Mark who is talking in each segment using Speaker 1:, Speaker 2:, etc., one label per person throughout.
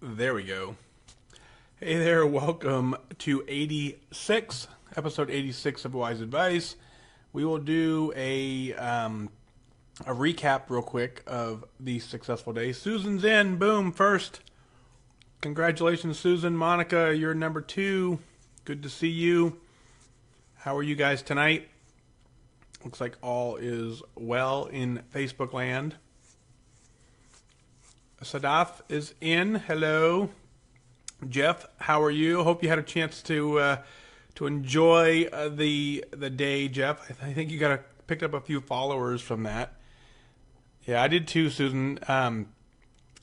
Speaker 1: There we go. Hey there, welcome to episode 86 of Wise Advice. We will do a recap real quick of the successful day. Susan's in, boom, first. Congratulations, Susan. Monica, you're number 2. Good to see you. How are you guys tonight? Looks like all is well in Facebook land. Sadaf is in. Hello. Jeff, how are you? Hope you had a chance to enjoy the day, Jeff. I think you picked up a few followers from that. Yeah, I did too, Susan.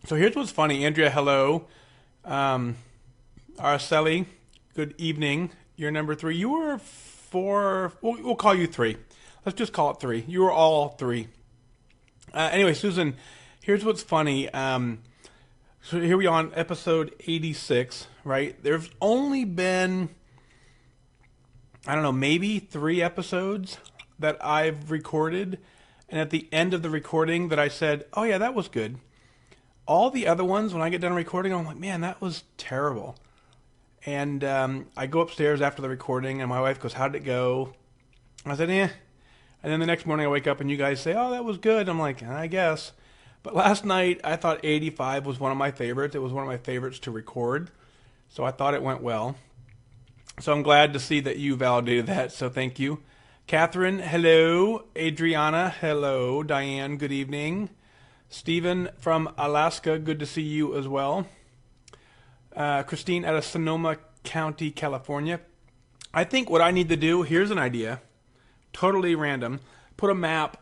Speaker 1: So here's what's funny. Andrea, hello. Araceli, good evening. You're number 3. You were 4. We'll call you 3. Let's just call it 3. You were all 3. Anyway, Susan, here's what's funny. So here we are on episode 86, right? There's only been, I don't know, maybe 3 episodes that I've recorded. And at the end of the recording that I said, oh yeah, that was good. All the other ones, when I get done recording, I'm like, man, that was terrible. And I go upstairs after the recording and my wife goes, how'd it go? I said, eh. And then the next morning I wake up and you guys say, oh, that was good. I'm like, I guess. But last night I thought 85 was one of my favorites. It was one of my favorites to record. So I thought it went well. So I'm glad to see that you validated that. So thank you. Catherine, hello. Adriana, hello. Diane, good evening. Stephen from Alaska, good to see you as well. Christine out of Sonoma County, California. I think what I need to do, here's an idea, totally random, put a map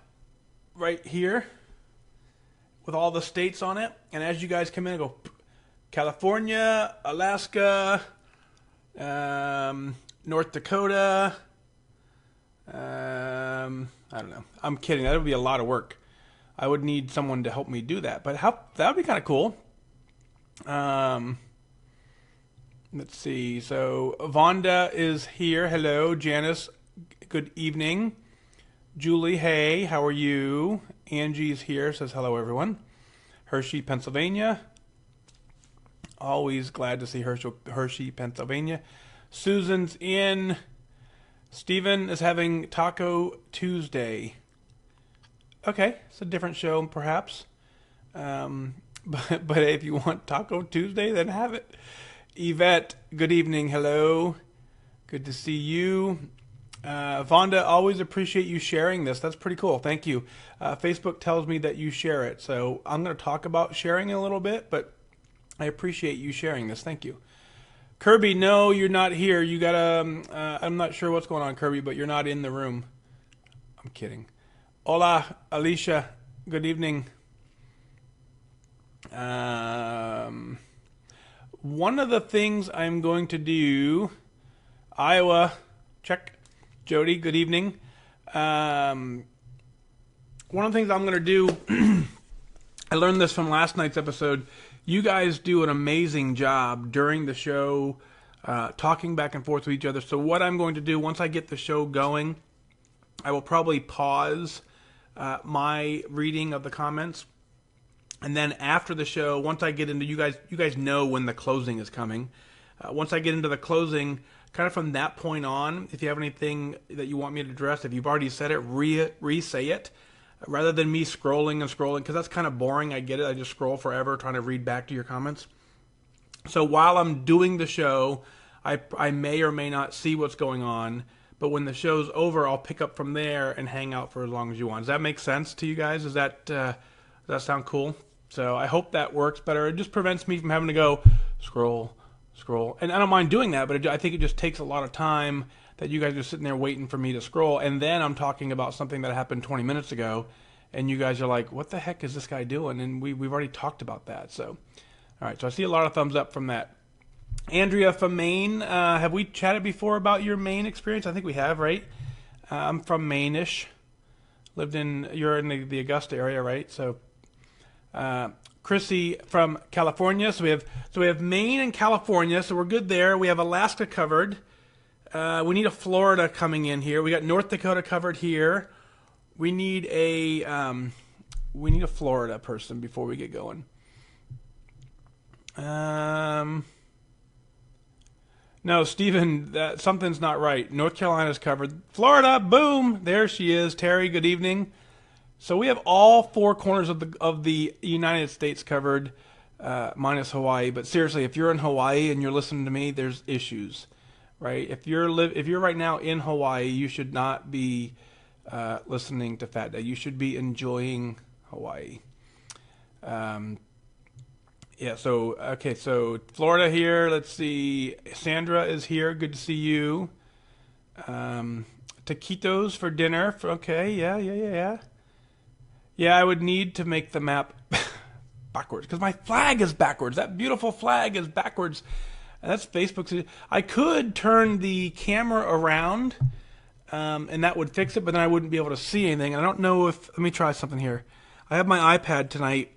Speaker 1: right here with all the states on it, and as you guys come in, I go, California, Alaska, North Dakota, I don't know. I'm kidding. That would be a lot of work. I would need someone to help me do that, but that would be kind of cool. Let's see. So Vonda is here. Hello, Janice. Good evening. Julie, hey, how are you? Angie's here. Says hello, everyone. Hershey, Pennsylvania. Always glad to see Hershey, Pennsylvania. Susan's in. Stephen is having Taco Tuesday. Okay, it's a different show, perhaps. But if you want Taco Tuesday, then have it. Yvette, good evening. Hello. Good to see you. Vonda, always appreciate you sharing this. That's pretty cool. Thank you. Facebook tells me that you share it. So I'm going to talk about sharing a little bit, but I appreciate you sharing this. Thank you. Kirby, no, you're not here. You got I'm not sure what's going on, Kirby, but you're not in the room. I'm kidding. Hola, Alicia. Good evening. One of the things I'm going to do, Iowa, check. Jody, good evening. One of the things I'm going to do, I learned this from last night's episode. You guys do an amazing job during the show, talking back and forth with each other. So what I'm going to do, once I get the show going, I will probably pause my reading of the comments. And then after the show, once I get into, you guys know when the closing is coming. Once I get into the closing, kind of from that point on, if you have anything that you want me to address, if you've already said it, re-say it. Rather than me scrolling and scrolling, because that's kind of boring. I get it. I just scroll forever trying to read back to your comments. So while I'm doing the show, I may or may not see what's going on. But when the show's over, I'll pick up from there and hang out for as long as you want. Does that make sense to you guys? Does that sound cool? So I hope that works better. It just prevents me from having to go scroll. And I don't mind doing that, but I think it just takes a lot of time that you guys are sitting there waiting for me to scroll. And then I'm talking about something that happened 20 minutes ago. And you guys are like, what the heck is this guy doing? And we've already talked about that. So, all right. So I see a lot of thumbs up from that. Andrea from Maine. Have we chatted before about your Maine experience? I think we have, right? I'm from Maine-ish. You're in the Augusta area, right? So, Chrissy from California. So we have Maine and California. So we're good there. We have Alaska covered. We need a Florida coming in here. We got North Dakota covered here. We need a Florida person before we get going. No, Stephen, something's not right. North Carolina's covered. Florida, boom, there she is. Terry, good evening. So we have all four corners of the United States covered, minus Hawaii. But seriously, if you're in Hawaii and you're listening to me, there's issues, right? If you're right now in Hawaii, you should not be listening to FatDag. You should be enjoying Hawaii. Yeah, so, okay, so Florida here. Let's see. Sandra is here. Good to see you. Taquitos for dinner. Okay, yeah. Yeah, I would need to make the map backwards because my flag is backwards. That beautiful flag is backwards. And that's Facebook's. I could turn the camera around and that would fix it, but then I wouldn't be able to see anything. I don't know if... Let me try something here. I have my iPad tonight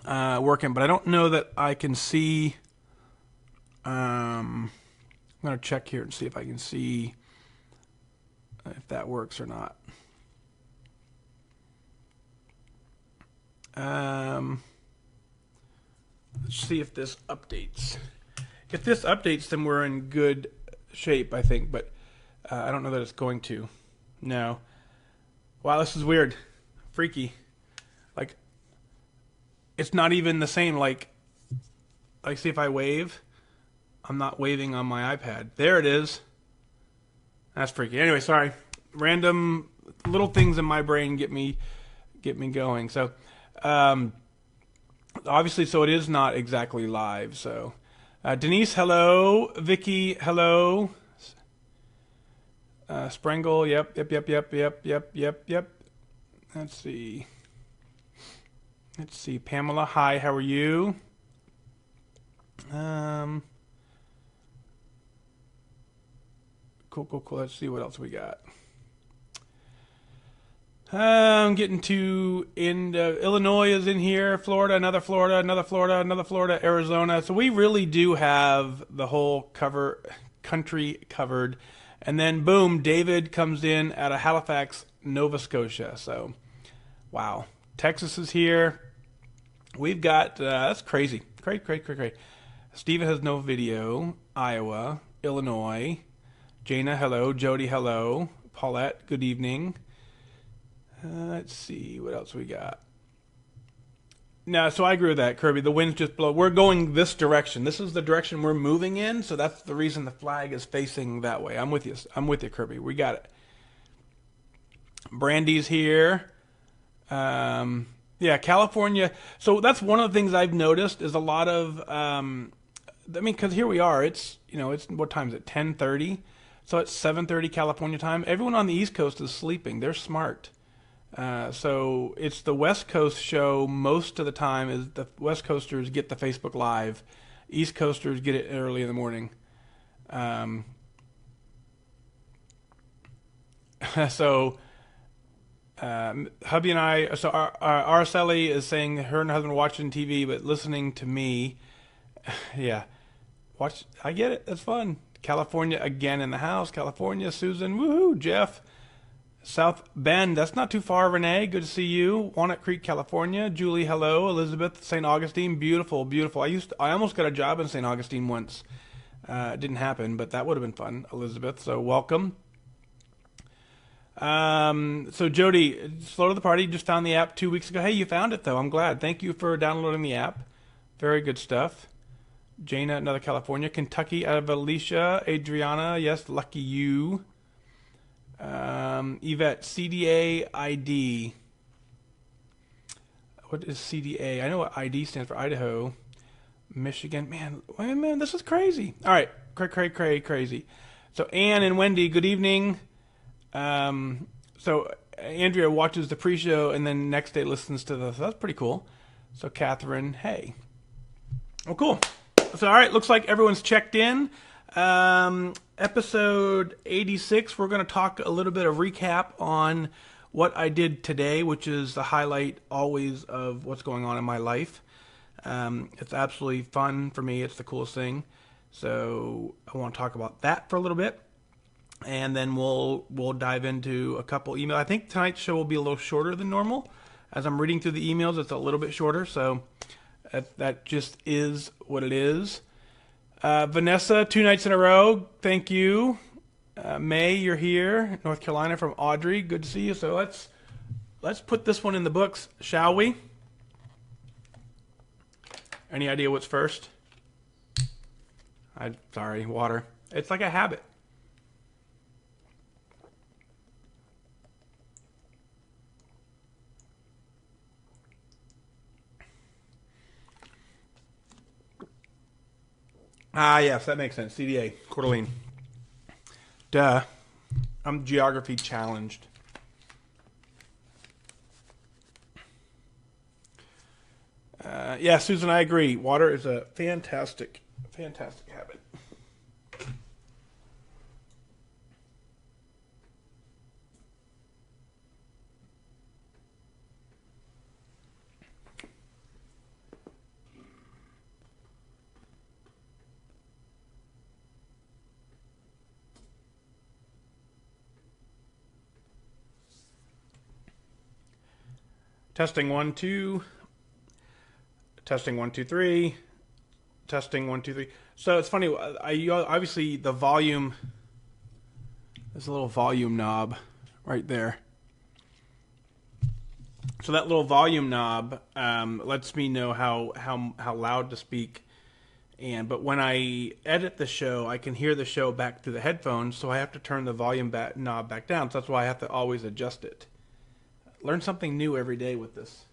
Speaker 1: working, but I don't know that I can see. I'm going to check here and see if I can see if that works or not. Let's see if this updates. If this updates, then we're in good shape, I think, but I don't know that it's going to. No. Wow, this is weird. Freaky. Like, it's not even the same. Like, see if I wave. I'm not waving on my iPad. There it is. That's freaky. Anyway, sorry. Random little things in my brain get me going. So, obviously, so it is not exactly live. So, Denise, hello. Vicky, hello. Sprangle, yep. Let's see. Pamela, hi, how are you? Cool. Let's see what else we got. I'm getting to Illinois is in here, Florida, another Florida, Arizona. So we really do have the whole country covered. And then boom, David comes in out of Halifax, Nova Scotia. So, wow. Texas is here. We've got, that's crazy. Great. Stephen has no video. Iowa, Illinois. Jana, hello. Jody, hello. Paulette, good evening. Let's see what else we got. No, so I agree with that, Kirby. The winds just blow. We're going this direction. This is the direction we're moving in, so that's the reason the flag is facing that way. I'm with you, Kirby. We got it. Brandy's here. Yeah, California. So that's one of the things I've noticed is a lot of, because here we are. It's what time is it? 10:30. So it's 7:30 California time. Everyone on the East Coast is sleeping. They're smart. So it's the West Coast show most of the time is the West Coasters get the Facebook Live. East Coasters get it early in the morning. So hubby and I, so Araceli is saying her and her husband are watching TV but listening to me. Yeah. I get it. That's fun. California again in the house. California, Susan, woohoo, Jeff. South Bend, that's not too far, Renee. Good to see you. Walnut Creek, California. Julie, hello. Elizabeth, St. Augustine, beautiful. I almost got a job in St. Augustine once. It didn't happen, but that would have been fun, Elizabeth. So welcome. So Jody, slow to the party. Just found the app 2 weeks ago. Hey, you found it though. I'm glad. Thank you for downloading the app. Very good stuff. Jana, another California. Kentucky, out of Alicia. Adriana, yes, lucky you. Yvette, CDA ID. What is CDA? I know what ID stands for. Idaho, Michigan. Man, this is crazy. All right, crazy. So Ann and Wendy, good evening. So Andrea watches the pre-show and then next day listens to so that's pretty cool. So Catherine, hey. Well, cool. So all right, looks like everyone's checked in. Episode 86, we're going to talk a little bit of recap on what I did today, which is the highlight always of what's going on in my life. It's absolutely fun for me. It's the coolest thing. So I want to talk about that for a little bit. And then we'll dive into a couple emails. I think tonight's show will be a little shorter than normal. As I'm reading through the emails, it's a little bit shorter. So That just is what it is. Vanessa, 2 nights in a row. Thank you. May, you're here. North Carolina from Audrey. Good to see you. So let's put this one in the books, shall we? Any idea what's first? Sorry, water. It's like a habit. Ah, yes, that makes sense. CDA, Coeur d'Alene. Duh. I'm geography challenged. Yeah, Susan, I agree. Water is a fantastic habit. Testing 1, 2. Testing 1, 2, 3. Testing 1, 2, 3. So it's funny. Obviously the volume. There's a little volume knob right there. So that little volume knob lets me know how loud to speak. But when I edit the show, I can hear the show back through the headphones. So I have to turn the volume knob back down. So that's why I have to always adjust it. Learn something new every day with this.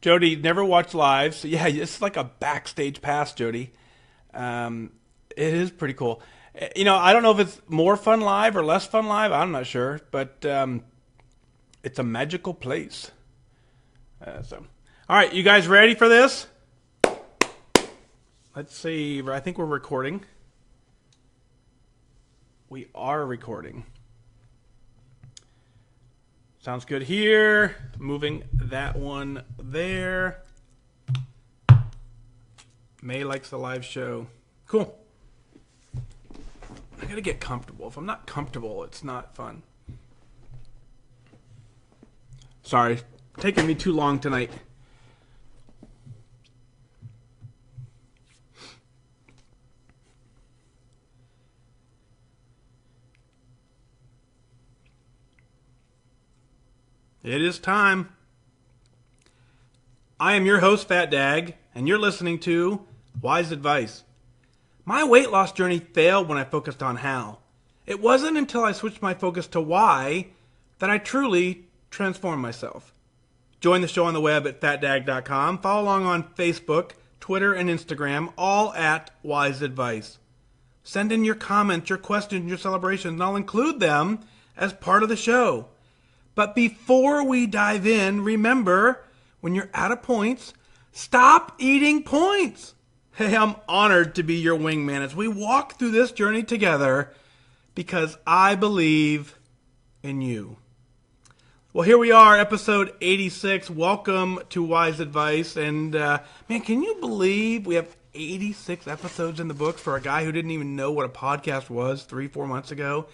Speaker 1: Jody, never watched live. So yeah, it's like a backstage pass, Jody. It is pretty cool. I don't know if it's more fun live or less fun live. I'm not sure, but it's a magical place. All right, you guys ready for this? Let's see. I think we're recording. We are recording. Sounds good here. Moving that one there. May likes the live show. Cool. I gotta get comfortable. If I'm not comfortable, it's not fun. Sorry, taking me too long tonight. It is time. I am your host, FatDag, and you're listening to Wise Advice. My weight loss journey failed when I focused on how. It wasn't until I switched my focus to why that I truly transformed myself. Join the show on the web at fatdag.com. Follow along on Facebook, Twitter, and Instagram, all at Wise Advice. Send in your comments, your questions, your celebrations, and I'll include them as part of the show. But before we dive in, remember, when you're out of points, stop eating points. Hey, I'm honored to be your wingman as we walk through this journey together because I believe in you. Well, here we are, episode 86. Welcome to Wise Advice. And, man, can you believe we have 86 episodes in the books for a guy who didn't even know what a podcast was 3-4 months ago?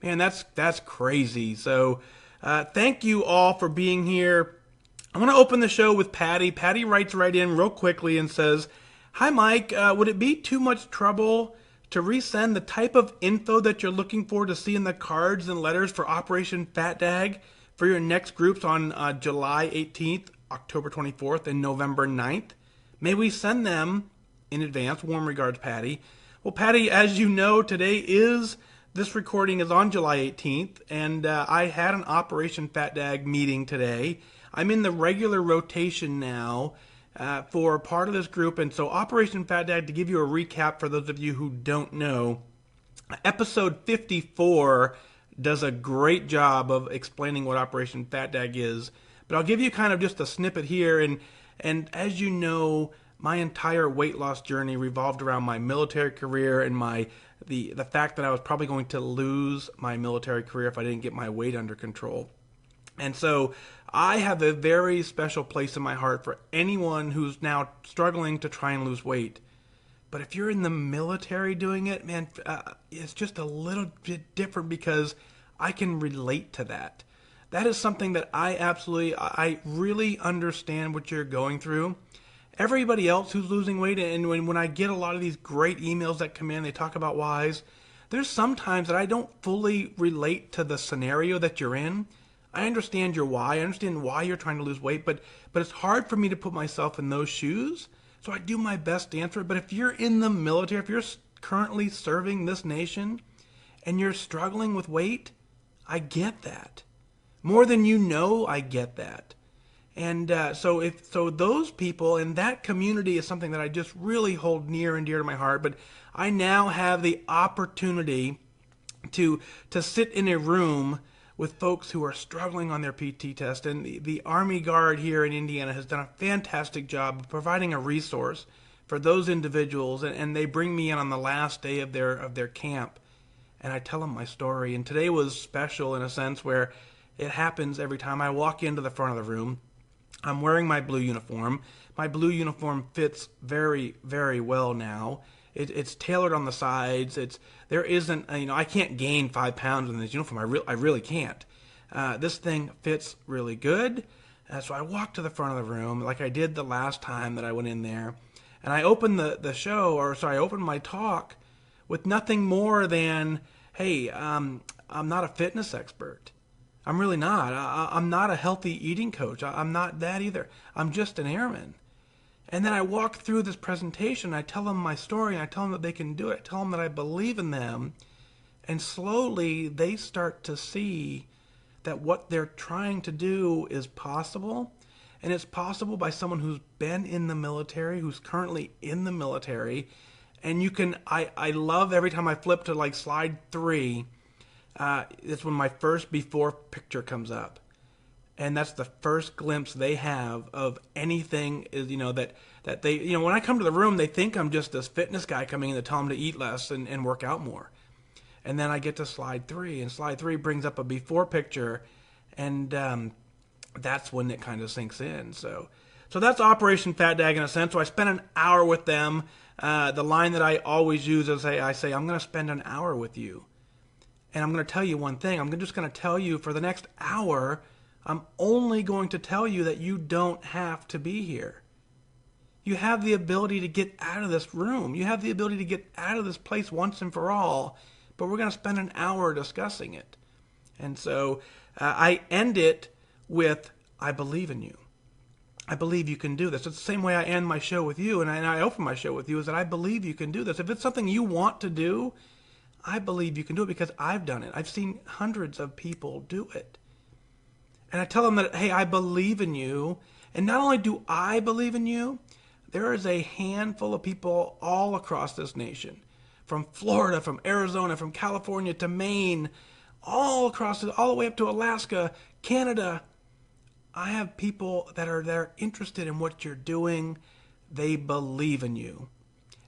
Speaker 1: Man, that's crazy. So, thank you all for being here. I'm going to open the show with Patti. Patti writes right in real quickly and says, "Hi, Mike. Would it be too much trouble to resend the type of info that you're looking for to see in the cards and letters for Operation FatDag for your next groups on July 18th, October 24th, and November 9th? May we send them in advance? Warm regards, Patti." Well, Patti, as you know, this recording is on July 18th, and I had an Operation FatDag meeting today. I'm in the regular rotation now for part of this group, and so Operation FatDag, to give you a recap for those of you who don't know, episode 54 does a great job of explaining what Operation FatDag is, but I'll give you kind of just a snippet here, and as you know, my entire weight loss journey revolved around my military career and the fact that I was probably going to lose my military career if I didn't get my weight under control. And so I have a very special place in my heart for anyone who's now struggling to try and lose weight. But if you're in the military doing it, man, it's just a little bit different because I can relate to that. That is something that I really understand what you're going through. Everybody else who's losing weight, and when I get a lot of these great emails that come in, they talk about whys, there's sometimes that I don't fully relate to the scenario that you're in. I understand your why. I understand why you're trying to lose weight, but it's hard for me to put myself in those shoes. So I do my best to answer it. But if you're in the military, if you're currently serving this nation and you're struggling with weight, I get that. More than you know, I get that. And so those people in that community is something that I just really hold near and dear to my heart. But I now have the opportunity to sit in a room with folks who are struggling on their PT test. And the Army Guard here in Indiana has done a fantastic job of providing a resource for those individuals. And they bring me in on the last day of their camp. And I tell them my story. And today was special in a sense where it happens every time I walk into the front of the room. I'm wearing my blue uniform. My blue uniform fits very, very well now. It's tailored on the sides. There isn't, I can't gain 5 pounds in this uniform. I really can't. This thing fits really good. So I walk to the front of the room like I did the last time that I went in there, and I opened I opened my talk with nothing more than, hey, I'm not a fitness expert. I'm really not. I'm not a healthy eating coach. I'm not that either. I'm just an airman. And then I walk through this presentation, I tell them my story, and I tell them that they can do it. I tell them that I believe in them. And slowly they start to see that what they're trying to do is possible. And it's possible by someone who's been in the military, who's currently in the military. And I love every time I flip to like slide 3, it's when my first before picture comes up. And that's the first glimpse they have of anything is, that they, when I come to the room, they think I'm just this fitness guy coming in to tell them to eat less and work out more. And then I get to slide 3, and slide 3 brings up a before picture, and that's when it kind of sinks in. So that's Operation FatDag in a sense. So I spent an hour with them. The line that I always use is I say, I'm going to spend an hour with you. And I'm going to tell you one thing. I'm just going to tell you for the next hour, I'm only going to tell you that you don't have to be here. You have the ability to get out of this room. You have the ability to get out of this place once and for all, but we're going to spend an hour discussing it. And so I end it with, I believe in you. I believe you can do this. It's the same way I end my show with you, and I open my show with you, is that I believe you can do this. If it's something you want to do, I believe you can do it because I've done it. I've seen hundreds of people do it. And I tell them that, hey, I believe in you. And not only do I believe in you, there is a handful of people all across this nation, from Florida, from Arizona, from California to Maine, all the way up to Alaska, Canada. I have people that are interested in what you're doing. They believe in you.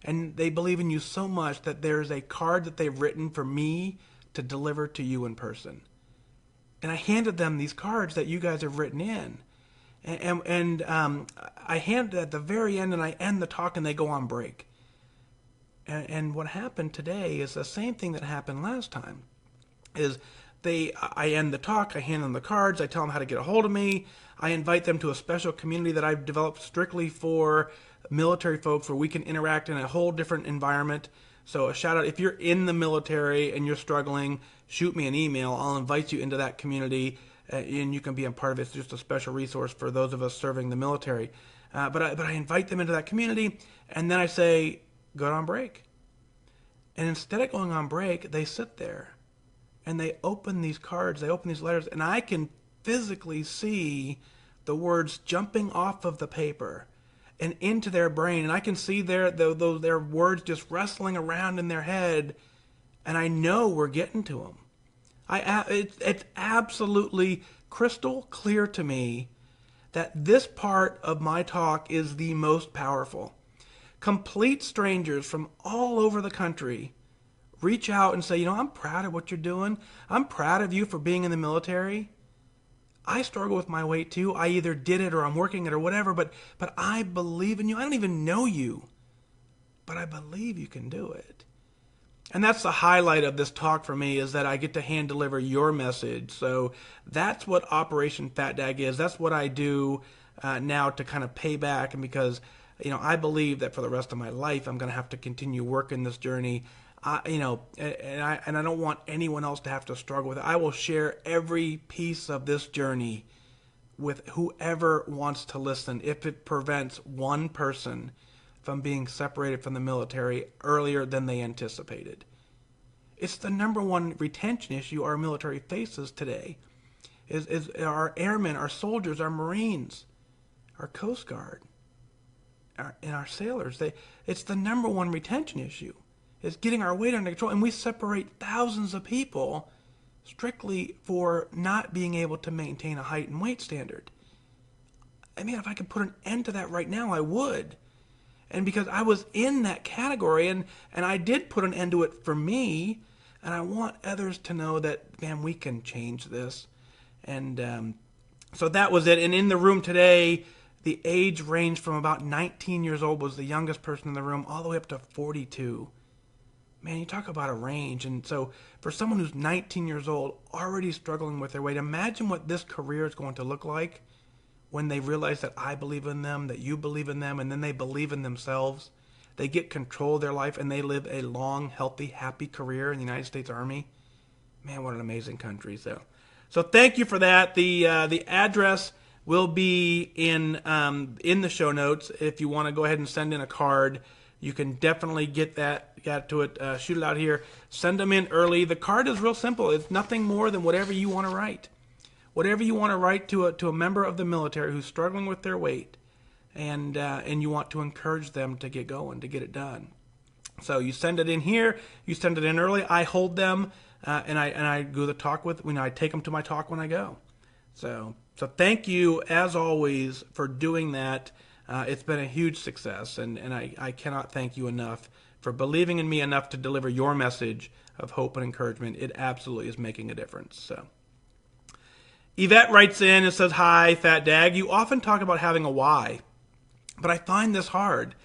Speaker 1: And they believe in you so much that there's a card that they've written for me to deliver to you in person. And I handed them these cards that you guys have written in. And I hand it at the very end, and I end the talk, and they go on break. And what happened today is the same thing that happened last time. I end the talk, I hand them the cards, I tell them how to get a hold of me. I invite them to a special community that I've developed strictly for military folks where we can interact in a whole different environment. So a shout out, if you're in the military and you're struggling, shoot me an email. I'll invite you into that community, and you can be a part of it. It's just a special resource for those of us serving the military. But I invite them into that community, and then I say, go on break. And instead of going on break, they sit there, and they open these cards, they open these letters, and I can physically see the words jumping off of the paper and into their brain, and I can see their words just wrestling around in their head, and I know we're getting to them. It's absolutely crystal clear to me that this part of my talk is the most powerful. Complete strangers from all over the country reach out and say, I'm proud of what you're doing. I'm proud of you for being in the military. I struggle with my weight too. I either did it or I'm working it or whatever, but I believe in you. I don't even know you, but I believe you can do it. And that's the highlight of this talk for me, is that I get to hand deliver your message. So that's what Operation FatDag is. That's what I do now to kind of pay back. And because, I believe that for the rest of my life, I'm going to have to continue working this journey. And I don't want anyone else to have to struggle with it. I will share every piece of this journey with whoever wants to listen if it prevents one person from being separated from the military earlier than they anticipated. It's the number one retention issue our military faces today, is our airmen, our soldiers, our Marines, our Coast Guard, and our sailors. It's the number one retention issue, is getting our weight under control. And we separate thousands of people strictly for not being able to maintain a height and weight standard. I mean, if I could put an end to that right now, I would. And because I was in that category, and I did put an end to it for me, and I want others to know that, man, we can change this. And so that was it. And in the room today, the age range from about 19 years old was the youngest person in the room, all the way up to 42. Man, you talk about a range. And so for someone who's 19 years old, already struggling with their weight, imagine what this career is going to look like when they realize that I believe in them, that you believe in them, and then they believe in themselves. They get control of their life, and they live a long, healthy, happy career in the United States Army. Man, what an amazing country. So thank you for that. The address will be in the show notes. If you want to go ahead and send in a card, you can definitely get to it, shoot it out here. Send them in early. The card is real simple. It's nothing more than whatever you want to write. Whatever you want to write to a member of the military who's struggling with their weight, and you want to encourage them to get going, to get it done. So you send it in here. You send it in early. I hold them, and I do the talk with. I take them to my talk when I go. So thank you as always for doing that. It's been a huge success, and I cannot thank you enough for believing in me enough to deliver your message of hope and encouragement. It absolutely is making a difference. So. Yvette writes in and says, "Hi, FatDag. You often talk about having a why, but I find this hard.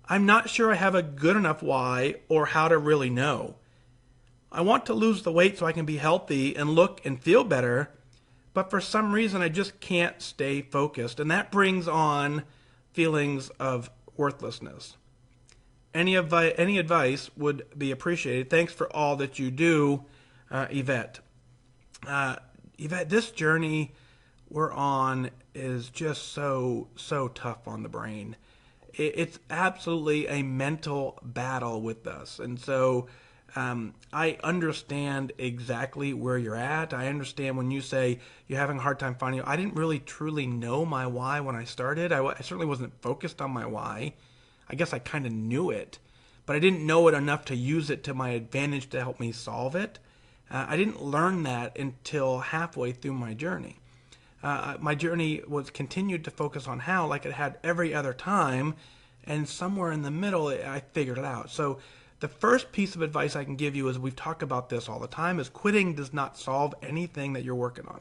Speaker 1: I'm not sure I have a good enough why or how to really know. I want to lose the weight so I can be healthy and look and feel better, but for some reason I just can't stay focused, and that brings on feelings of worthlessness. Any advice would be appreciated. Thanks for all that you do, Yvette." Yvette, this journey we're on is just so tough on the brain. It's absolutely a mental battle with us. And so I understand exactly where you're at. I understand when you say you're having a hard time finding it. I didn't really truly know my why when I started. I certainly wasn't focused on my why. I guess I kind of knew it, but I didn't know it enough to use it to my advantage to help me solve it. I didn't learn that until halfway through my journey. My journey was continued to focus on how, like it had every other time, and somewhere in the middle, I figured it out. So the first piece of advice I can give you, is we've talked about this all the time, is quitting does not solve anything that you're working on.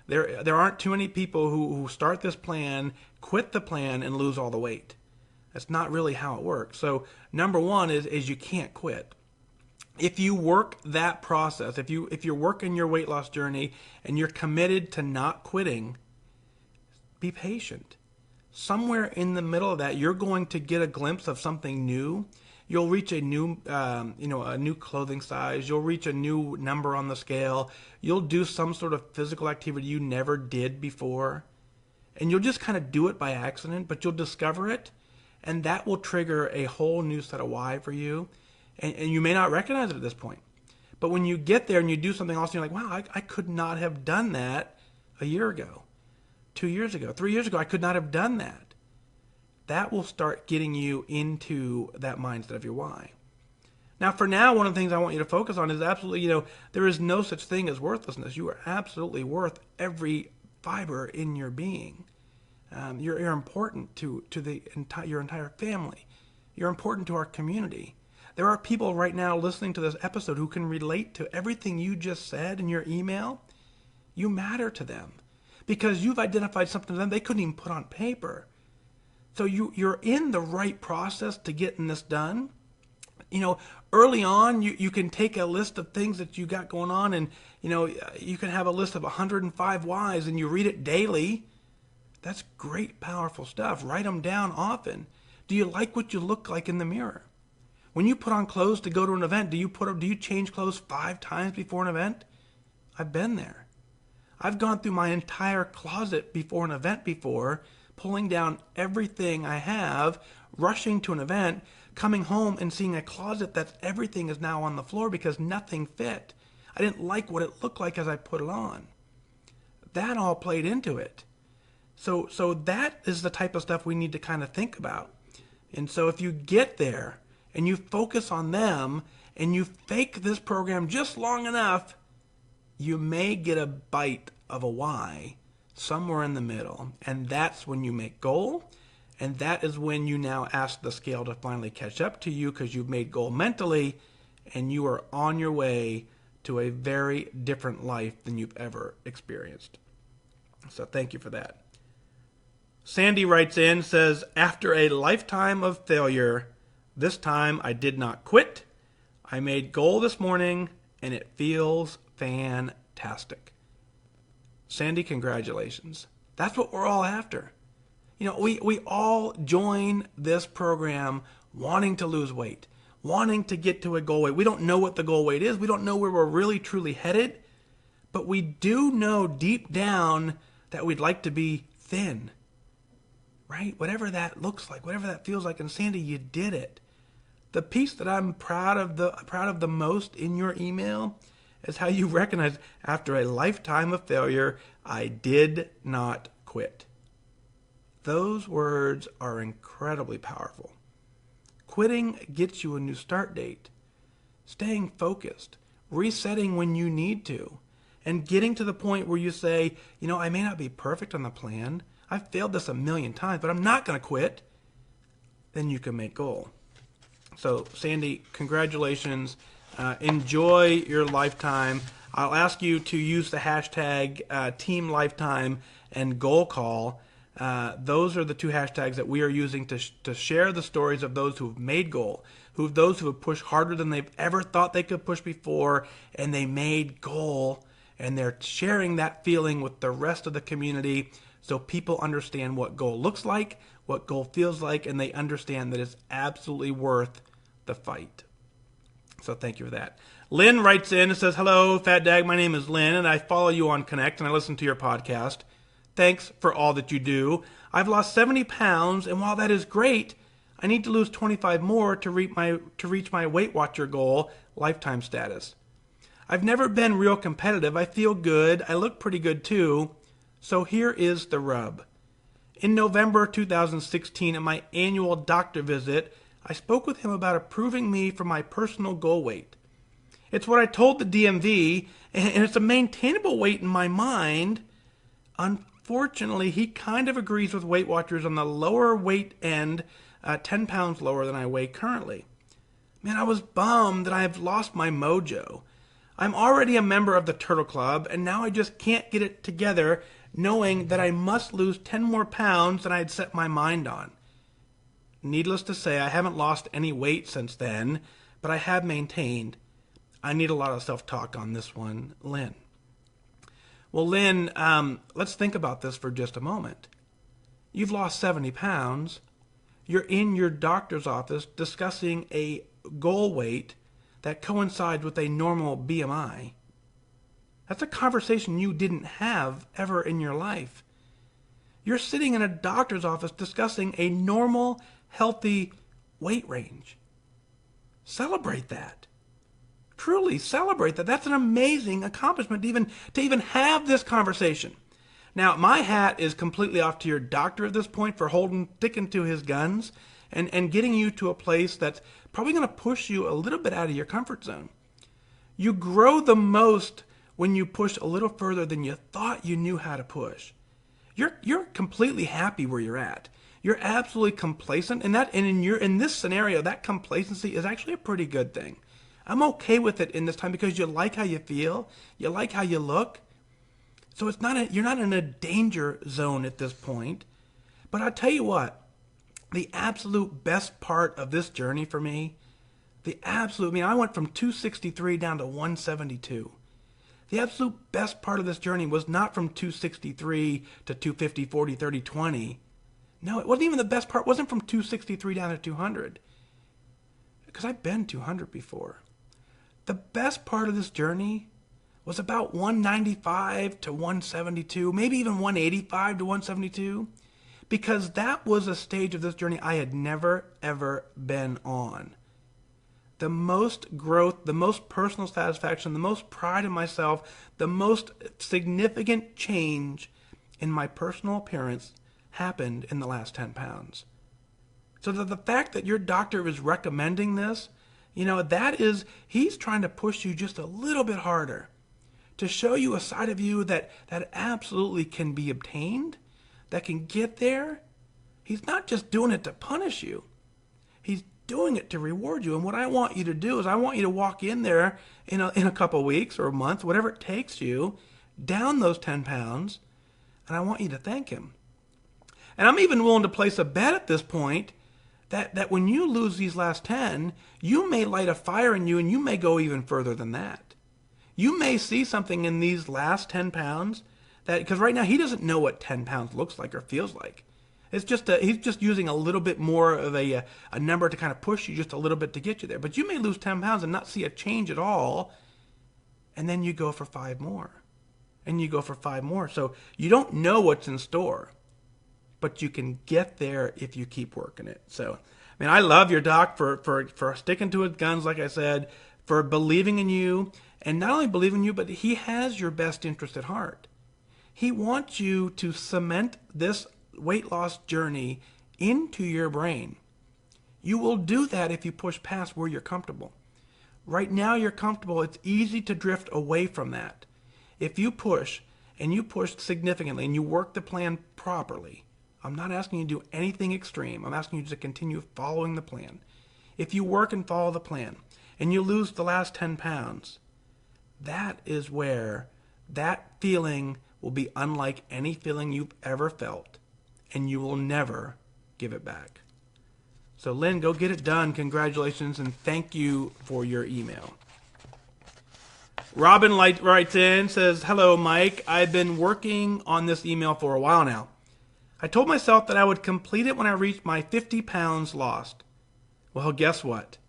Speaker 1: There aren't too many people who start this plan, quit the plan, and lose all the weight. That's not really how it works. So number one is you can't quit. If you work that process, if you're working your weight loss journey and you're committed to not quitting, be patient. Somewhere in the middle of that, you're going to get a glimpse of something new. You'll reach a new, a new clothing size. You'll reach a new number on the scale. You'll do some sort of physical activity you never did before, and you'll just kind of do it by accident, but you'll discover it, and that will trigger a whole new set of why for you. And you may not recognize it at this point. But when you get there and you do something else, you're like, wow, I could not have done that a year ago, 2 years ago, 3 years ago. I could not have done that. That will start getting you into that mindset of your why. Now, for now, one of the things I want you to focus on is absolutely, there is no such thing as worthlessness. You are absolutely worth every fiber in your being. You're important to your entire family. You're important to our community. There are people right now listening to this episode who can relate to everything you just said in your email. You matter to them because you've identified something to them they couldn't even put on paper. So you're in the right process to getting this done. Early on, you can take a list of things that you got going on, and, you can have a list of 105 whys, and you read it daily. That's great, powerful stuff. Write them down often. Do you like what you look like in the mirror? When you put on clothes to go to an event, do you change clothes 5 times before an event? I've been there. I've gone through my entire closet before an event before, pulling down everything I have, rushing to an event, coming home and seeing a closet that everything is now on the floor because nothing fit. I didn't like what it looked like as I put it on. That all played into it. So that is the type of stuff we need to kind of think about. And so if you get there and you focus on them and you fake this program just long enough, you may get a bite of a why somewhere in the middle. And that's when you make goal. And that is when you now ask the scale to finally catch up to you because you've made goal mentally and you are on your way to a very different life than you've ever experienced. So thank you for that. Sandy writes in, says, after a lifetime of failure, this time I did not quit. I made goal this morning and it feels fantastic. Sandy, congratulations. That's what we're all after. We all join this program wanting to lose weight, wanting to get to a goal weight. We don't know what the goal weight is. We don't know where we're really truly headed, but we do know deep down that we'd like to be thin, right? Whatever that looks like, whatever that feels like. And Sandy, you did it. The piece that I'm proud of the most in your email is how you recognize after a lifetime of failure, I did not quit. Those words are incredibly powerful. Quitting gets you a new start date. Staying focused, resetting when you need to, and getting to the point where you say, I may not be perfect on the plan. I've failed this 1,000,000 times, but I'm not going to quit. Then you can make goal. So, Sandy, congratulations. Enjoy your lifetime. I'll ask you to use the hashtag Team Lifetime and Goal Call. Those are the 2 hashtags that we are using to share the stories of those who have made goal, those who have pushed harder than they've ever thought they could push before, and they made goal, and they're sharing that feeling with the rest of the community so people understand what goal looks like, what goal feels like, and they understand that it's absolutely worth the fight. So thank you for that. Lynn writes in and says, hello, FatDag, my name is Lynn, and I follow you on Connect, and I listen to your podcast. Thanks for all that you do. I've lost 70 pounds, and while that is great, I need to lose 25 more to reach my Weight Watcher goal lifetime status. I've never been real competitive. I feel good. I look pretty good too. So here is the rub. In November 2016, at my annual doctor visit, I spoke with him about approving me for my personal goal weight. It's what I told the DMV, and it's a maintainable weight in my mind. Unfortunately, he kind of agrees with Weight Watchers on the lower weight end, 10 pounds lower than I weigh currently. Man, I was bummed that I have lost my mojo. I'm already a member of the Turtle Club, and now I just can't get it together knowing that I must lose 10 more pounds than I had set my mind on. Needless to say, I haven't lost any weight since then, but I have maintained. I need a lot of self-talk on this one, Lynn. Well, Lynn, let's think about this for just a moment. You've lost 70 pounds. You're in your doctor's office discussing a goal weight that coincides with a normal BMI. That's a conversation you didn't have ever in your life. You're sitting in a doctor's office discussing a normal, healthy weight range. Celebrate that. Truly celebrate that. That's an amazing accomplishment to even have this conversation. Now, my hat is completely off to your doctor at this point for sticking to his guns and getting you to a place that's probably going to push you a little bit out of your comfort zone. You grow the most when you push a little further than you thought you knew how to push. You're completely happy where you're at. You're absolutely complacent, and in this scenario, that complacency is actually a pretty good thing. I'm okay with it in this time because you like how you feel, you like how you look. So you're not in a danger zone at this point. But I'll tell you what, the absolute best part of this journey for me, I went from 263 down to 172. The absolute best part of this journey was not from 263 to 250, 40, 30, 20. No, it wasn't even the best part. It wasn't from 263 down to 200. Because I've been 200 before. The best part of this journey was about 195 to 172, maybe even 185 to 172, because that was a stage of this journey I had never, ever been on. The most growth, the most personal satisfaction, the most pride in myself, the most significant change in my personal appearance happened in the last 10 pounds. So the fact that your doctor is recommending this, he's trying to push you just a little bit harder to show you a side of you that absolutely can be obtained, that can get there. He's not just doing it to punish you. He's doing it to reward you. And what I want you to do is I want you to walk in there in a couple of weeks or a month, whatever it takes you, down those 10 pounds, and I want you to thank him. And I'm even willing to place a bet at this point that when you lose these last 10, you may light a fire in you and you may go even further than that. You may see something in these last 10 pounds because right now he doesn't know what 10 pounds looks like or feels like. It's just he's just using a little bit more of a number to kind of push you just a little bit to get you there. But you may lose 10 pounds and not see a change at all, and then you go for 5 more, and you go for 5 more. So you don't know what's in store, but you can get there if you keep working it. So, I love your doc for sticking to his guns, like I said, for believing in you, and not only believing in you, but he has your best interest at heart. He wants you to cement this weight loss journey into your brain. You will do that if you push past where you're comfortable. Right now you're comfortable. It's easy to drift away from that. If you push, and you push significantly, and you work the plan properly, I'm not asking you to do anything extreme. I'm asking you to continue following the plan. If you work and follow the plan, and you lose the last 10 pounds, that is where that feeling will be unlike any feeling you've ever felt, and you will never give it back. So Lynn, go get it done. Congratulations, and thank you for your email. Robin writes in, says, "Hello, Mike. I've been working on this email for a while now. I told myself that I would complete it when I reached my 50 pounds lost. Well, guess what?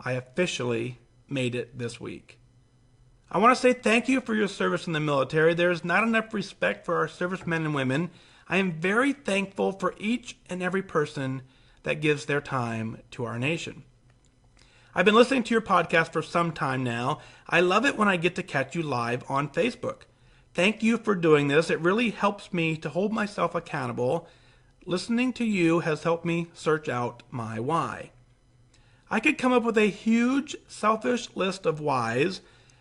Speaker 1: I officially made it this week. I want to say thank you for your service in the military. There is not enough respect for our servicemen and women. I am very thankful for each and every person that gives their time to our nation. I've been listening to your podcast for some time now. I love it when I get to catch you live on Facebook. Thank you for doing this. It really helps me to hold myself accountable. Listening to you has helped me search out my why. I could come up with a huge, selfish list of whys,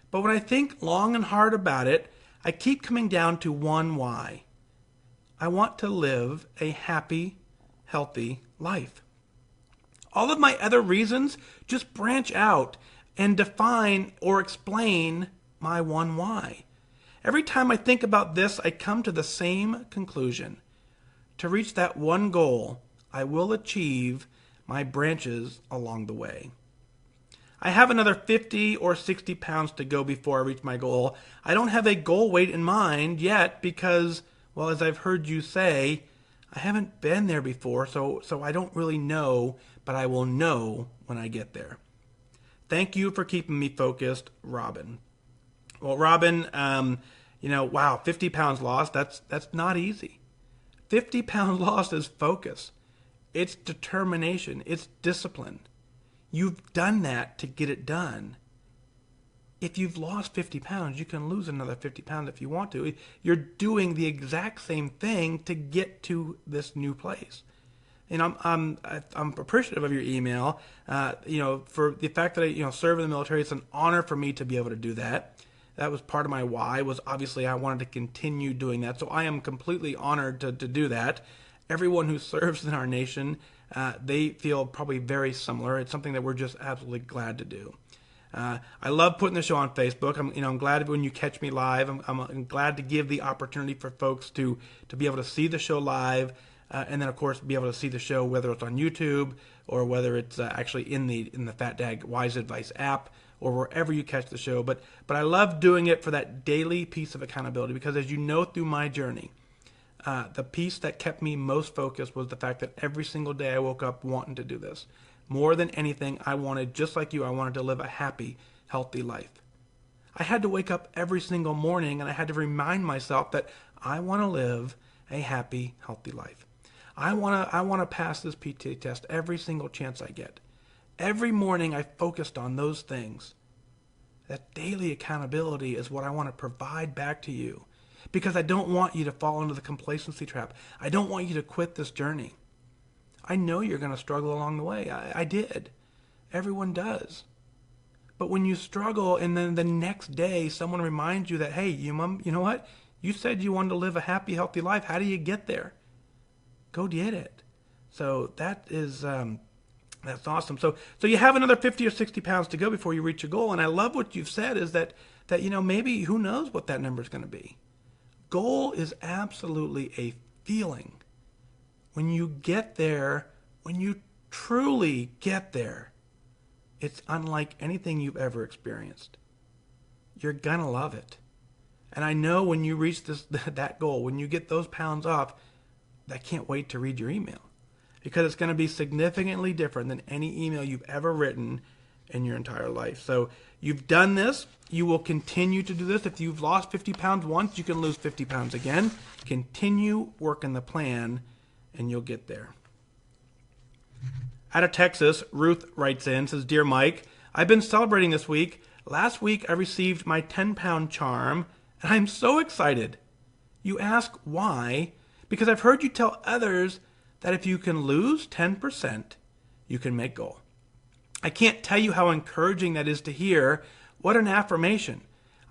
Speaker 1: but when I think long and hard about it, I keep coming down to one why. I want to live a happy, healthy life. All of my other reasons just branch out and define or explain my one why. Every time I think about this, I come to the same conclusion. To reach that one goal, I will achieve my branches along the way. I have another 50 or 60 pounds to go before I reach my goal. I don't have a goal weight in mind yet because, well, as I've heard you say, I haven't been there before, so I don't really know, but I will know when I get there. Thank you for keeping me focused, Robin." Well, Robin, wow, 50 pounds lost, that's not easy. 50 pounds lost is focus. It's determination. It's discipline. You've done that to get it done. If you've lost 50 pounds, you can lose another 50 pounds if you want to. You're doing the exact same thing to get to this new place. And I'm appreciative of your email. For the fact that I serve in the military, it's an honor for me to be able to do that. That was part of my why. Was obviously I wanted to continue doing that. So I am completely honored to do that. Everyone who serves in our nation, they feel probably very similar. It's something that we're just absolutely glad to do. I love putting the show on Facebook. I'm glad when you catch me live. I'm glad to give the opportunity for folks to be able to see the show live, and then of course be able to see the show whether it's on YouTube or whether it's actually in the FatDag Wise Advice app or wherever you catch the show. But I love doing it for that daily piece of accountability, because as you know through my journey, the piece that kept me most focused was the fact that every single day I woke up wanting to do this. More than anything, I wanted, just like you, I wanted to live a happy, healthy life. I had to wake up every single morning and I had to remind myself that I want to live a happy, healthy life. I want to pass this PT test every single chance I get. Every morning I focused on those things. That daily accountability is what I want to provide back to you, because I don't want you to fall into the complacency trap. I don't want you to quit this journey. I know you're going to struggle along the way. I did. Everyone does. But when you struggle and then the next day someone reminds you that, hey, you know what? You said you wanted to live a happy, healthy life. How do you get there? Go get it. So that is that's awesome. So you have another 50 or 60 pounds to go before you reach your goal. And I love what you've said is that maybe who knows what that number is going to be. Goal is absolutely a feeling. When you get there, when you truly get there, it's unlike anything you've ever experienced. You're going to love it. And I know when you reach that goal, when you get those pounds off, I can't wait to read your email, because it's going to be significantly different than any email you've ever written in your entire life. So you've done this. You will continue to do this. If you've lost 50 pounds once, you can lose 50 pounds again. Continue working the plan, and you'll get there. Out of Texas, Ruth writes in, says, Dear Mike, I've been celebrating this week. Last week I received my 10-pound charm, and I'm so excited. You ask why? Because I've heard you tell others that if you can lose 10%, you can make goal. I can't tell you how encouraging that is to hear. What an affirmation.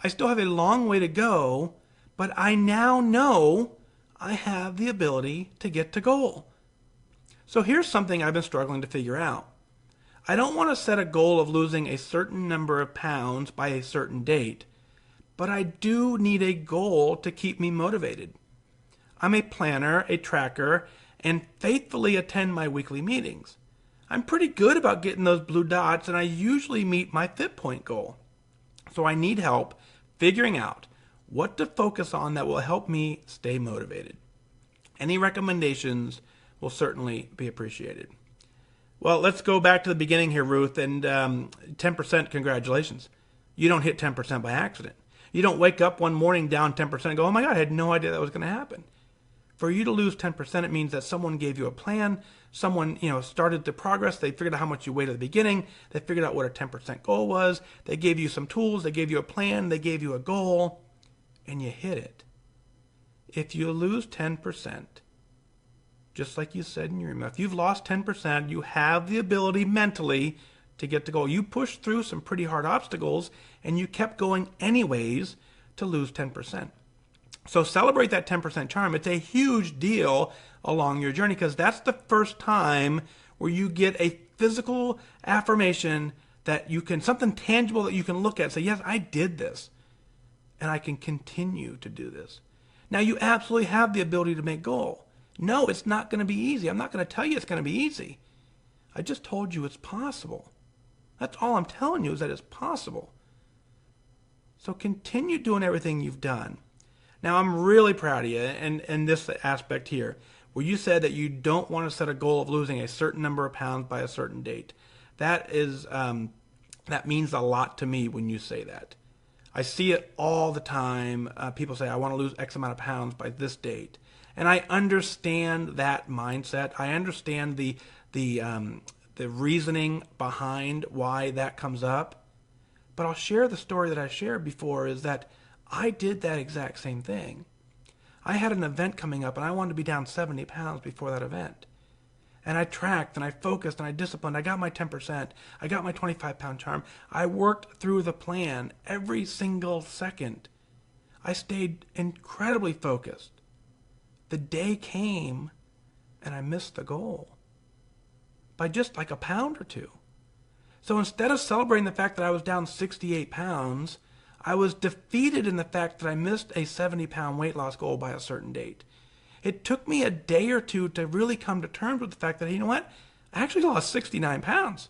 Speaker 1: I still have a long way to go, but I now know I have the ability to get to goal. So here's something I've been struggling to figure out. I don't want to set a goal of losing a certain number of pounds by a certain date, but I do need a goal to keep me motivated. I'm a planner, a tracker, and faithfully attend my weekly meetings. I'm pretty good about getting those blue dots, and I usually meet my Fit Point goal. So I need help figuring out what to focus on that will help me stay motivated. Any recommendations will certainly be appreciated. Well, let's go back to the beginning here, Ruth, and 10%, congratulations. You don't hit 10% by accident. You don't wake up one morning down 10% and go, oh my God, I had no idea that was going to happen. For you to lose 10%, it means that someone gave you a plan, someone started the progress, they figured out how much you weighed at the beginning, they figured out what a 10% goal was, they gave you some tools, they gave you a plan, they gave you a goal, and you hit it. If you lose 10%, just like you said in your email, if you've lost 10%, you have the ability mentally to get to goal. You pushed through some pretty hard obstacles, and you kept going anyways to lose 10%. So celebrate that 10% charm. It's a huge deal along your journey, because that's the first time where you get a physical affirmation that you can, something tangible that you can look at and say, yes, I did this, and I can continue to do this. Now, you absolutely have the ability to make goal. No, it's not going to be easy. I'm not going to tell you it's going to be easy. I just told you it's possible. That's all I'm telling you, is that it's possible. So continue doing everything you've done. Now, I'm really proud of you in this aspect here, where you said that you don't want to set a goal of losing a certain number of pounds by a certain date. That means a lot to me when you say that. I see it all the time. People say, I want to lose X amount of pounds by this date. And I understand that mindset. I understand the reasoning behind why that comes up. But I'll share the story that I shared before, is that I did that exact same thing. I had an event coming up, and I wanted to be down 70 pounds before that event. And I tracked, and I focused, and I disciplined. I got my 10%. I got my 25-pound charm. I worked through the plan every single second. I stayed incredibly focused. The day came, and I missed the goal by just like a pound or two. So instead of celebrating the fact that I was down 68 pounds, I was defeated in the fact that I missed a 70-pound weight loss goal by a certain date. It took me a day or two to really come to terms with the fact that, you know what, I actually lost 69 pounds.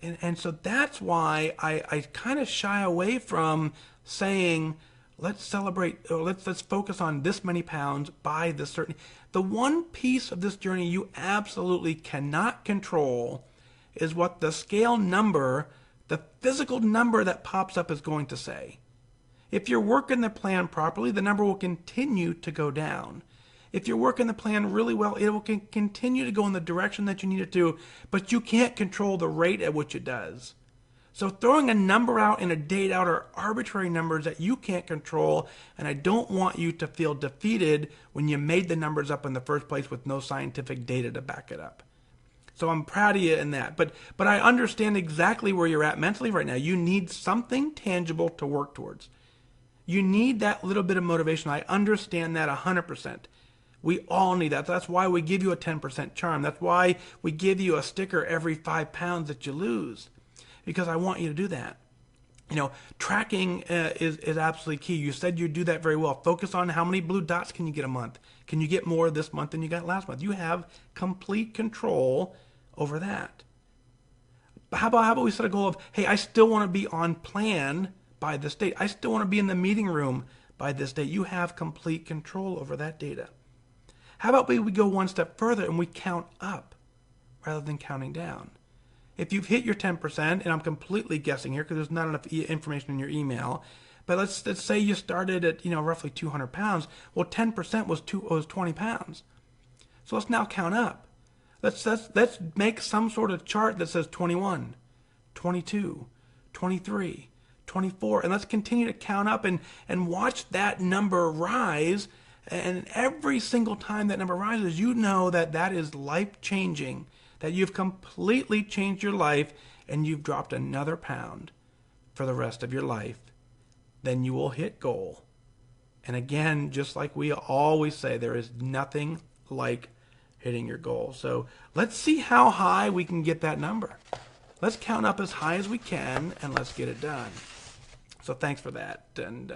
Speaker 1: And so that's why I kind of shy away from saying, let's celebrate, or let's focus on this many pounds by this certain. The one piece of this journey you absolutely cannot control is what the scale number, the physical number that pops up, is going to say. If you're working the plan properly, the number will continue to go down. If you're working the plan really well, it will continue to go in the direction that you need it to, but you can't control the rate at which it does. So throwing a number out and a date out are arbitrary numbers that you can't control, and I don't want you to feel defeated when you made the numbers up in the first place with no scientific data to back it up. So I'm proud of you in that. But I understand exactly where you're at mentally right now. You need something tangible to work towards. You need that little bit of motivation. I understand that 100%. We all need that. That's why we give you a 10% charm. That's why we give you a sticker every 5 pounds that you lose, because I want you to do that. You know, tracking is absolutely key. You said you do that very well. Focus on how many blue dots can you get a month. Can you get more this month than you got last month? You have complete control over that. But how about we set a goal of, hey, I still want to be on plan by this date. I still want to be in the meeting room by this date. You have complete control over that data. How about we go one step further and we count up rather than counting down? If you've hit your 10%, and I'm completely guessing here because there's not enough information in your email, but let's say you started at roughly 200 pounds. Well, 10% was 20 pounds. So let's now count up. Let's make some sort of chart that says 21, 22, 23, 24, and let's continue to count up and watch that number rise. And every single time that number rises, you know that is life-changing, that you've completely changed your life and you've dropped another pound for the rest of your life. Then you will hit goal. And again, just like we always say, there is nothing like hitting your goal. So let's see how high we can get that number. Let's count up as high as we can and let's get it done. So thanks for that. And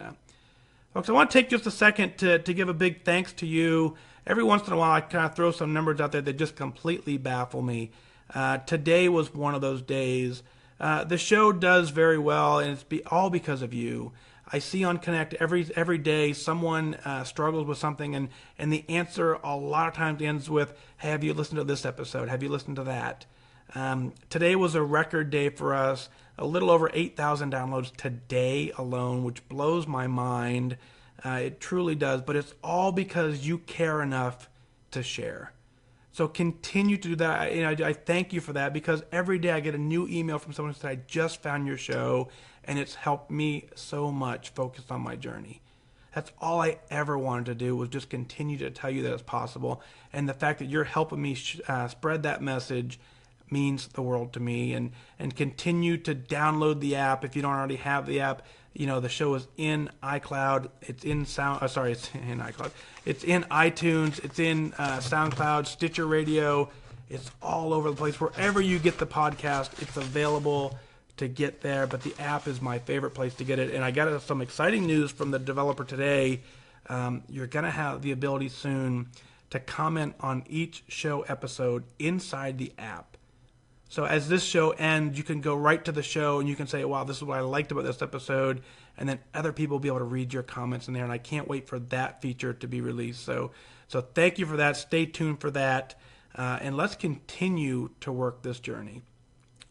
Speaker 1: folks, I want to take just a second to give a big thanks to you. Every once in a while, I kind of throw some numbers out there that just completely baffle me. Today was one of those days. The show does very well, and it's all because of you. I see on Connect every day someone struggles with something, and the answer a lot of times ends with, hey, have you listened to this episode? Have you listened to that? Today was a record day for us. A little over 8,000 downloads today alone, which blows my mind. It truly does, but it's all because you care enough to share. So continue to do that. I thank you for that, because every day I get a new email from someone who said, I just found your show, and it's helped me so much focus on my journey. That's all I ever wanted to do, was just continue to tell you that it's possible. And the fact that you're helping me spread that message means the world to me. And continue to download the app if you don't already have the app. The show is in iCloud. It's in it's in iCloud. It's in iTunes. It's in SoundCloud, Stitcher Radio. It's all over the place. Wherever you get the podcast, it's available to get there. But the app is my favorite place to get it. And I got some exciting news from the developer today. You're going to have the ability soon to comment on each show episode inside the app. So as this show ends, you can go right to the show and you can say, wow, this is what I liked about this episode. And then other people will be able to read your comments in there. And I can't wait for that feature to be released. So thank you for that. Stay tuned for that. And let's continue to work this journey.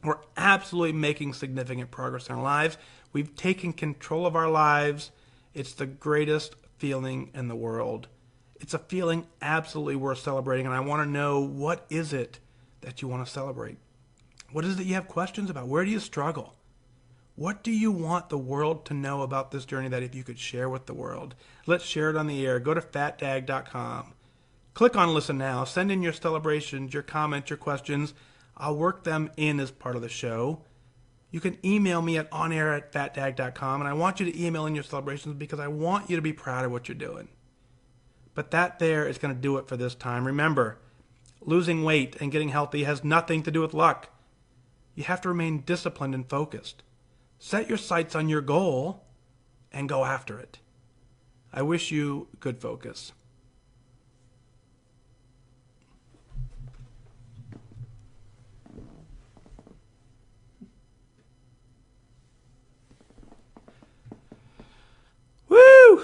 Speaker 1: We're absolutely making significant progress in our lives. We've taken control of our lives. It's the greatest feeling in the world. It's a feeling absolutely worth celebrating. And I want to know, what is it that you want to celebrate? What is it you have questions about? Where do you struggle? What do you want the world to know about this journey that if you could share with the world? Let's share it on the air. Go to FatDag.com. Click on Listen Now. Send in your celebrations, your comments, your questions. I'll work them in as part of the show. You can email me at onair@fatdag.com, and I want you to email in your celebrations because I want you to be proud of what you're doing. But that there is going to do it for this time. Remember, losing weight and getting healthy has nothing to do with luck. You have to remain disciplined and focused. Set your sights on your goal and go after it. I wish you good focus. Woo!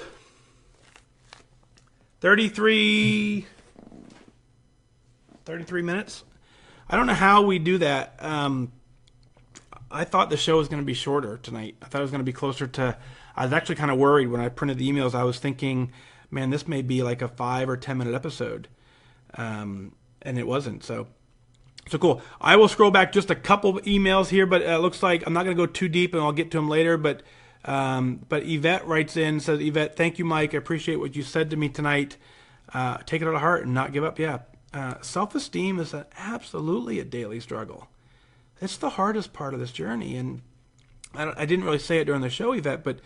Speaker 1: 33 minutes. I don't know how we do that. I thought the show was going to be shorter tonight. I thought it was going to be closer to... I was actually kind of worried when I printed the emails. I was thinking, man, this may be like a 5 or 10 minute episode. And it wasn't. So cool. I will scroll back just a couple of emails here, but it looks like I'm not going to go too deep, and I'll get to them later. But Yvette writes in, says, Yvette, thank you, Mike. I appreciate what you said to me tonight. Take it to heart and not give up. Yeah. Self-esteem is absolutely a daily struggle. It's the hardest part of this journey. And I didn't really say it during the show, Yvette, but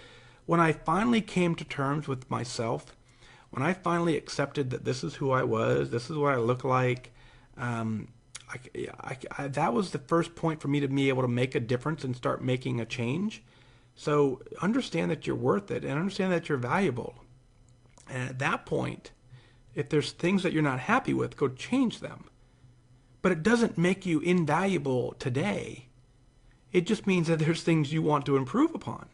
Speaker 1: when I finally came to terms with myself, when I finally accepted that this is who I was, this is what I look like, that was the first point for me to be able to make a difference and start making a change. So understand that you're worth it and understand that you're valuable. And at that point, if there's things that you're not happy with, go change them. But it doesn't make you invaluable today. It just means that there's things you want to improve upon,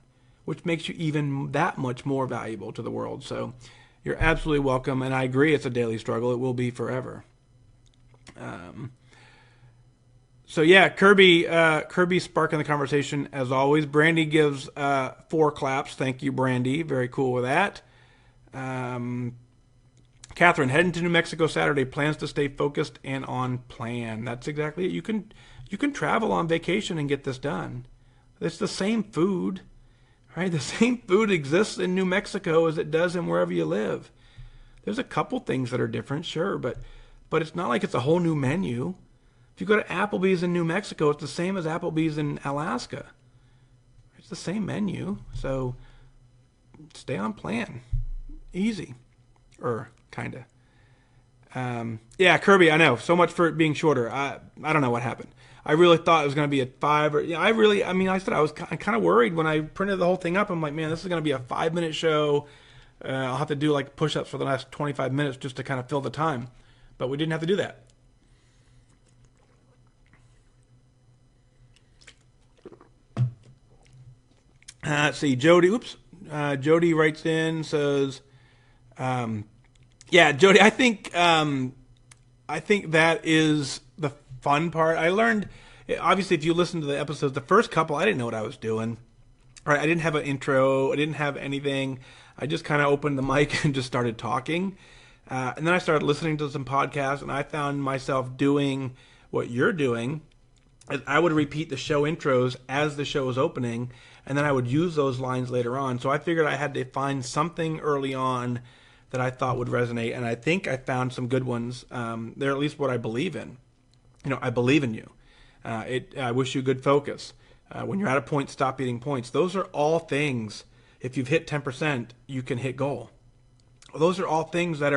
Speaker 1: which makes you even that much more valuable to the world. So you're absolutely welcome. And I agree, it's a daily struggle. It will be forever. So yeah, Kirby sparking the conversation as always. Brandy gives 4 claps. Thank you, Brandy. Very cool with that. Catherine, heading to New Mexico Saturday, plans to stay focused and on plan. That's exactly it. You can travel on vacation and get this done. It's the same food, right? The same food exists in New Mexico as it does in wherever you live. There's a couple things that are different, sure, but it's not like it's a whole new menu. If you go to Applebee's in New Mexico, it's the same as Applebee's in Alaska. It's the same menu, so stay on plan. Easy. Kind of. Yeah, Kirby, I know. So much for it being shorter. I don't know what happened. I really thought it was going to be a 5 or... Yeah, I said I was kind of worried when I printed the whole thing up. I'm like, man, this is going to be a 5-minute show. I'll have to do like push-ups for the last 25 minutes just to kind of fill the time. But we didn't have to do that. Let's see. Jody writes in, says... yeah, Jody, I think that is the fun part. I learned, obviously, if you listen to the episodes, the first couple, I didn't know what I was doing. Right? I didn't have an intro. I didn't have anything. I just kind of opened the mic and just started talking. And then I started listening to some podcasts, and I found myself doing what you're doing. I would repeat the show intros as the show was opening, and then I would use those lines later on. So I figured I had to find something early on that I thought would resonate, and I think I found some good ones. They're at least what I believe in. I believe in you. I wish you good focus. When you're at a point, stop eating points. Those are all things. If you've hit 10%, you can hit goal. Those are all things that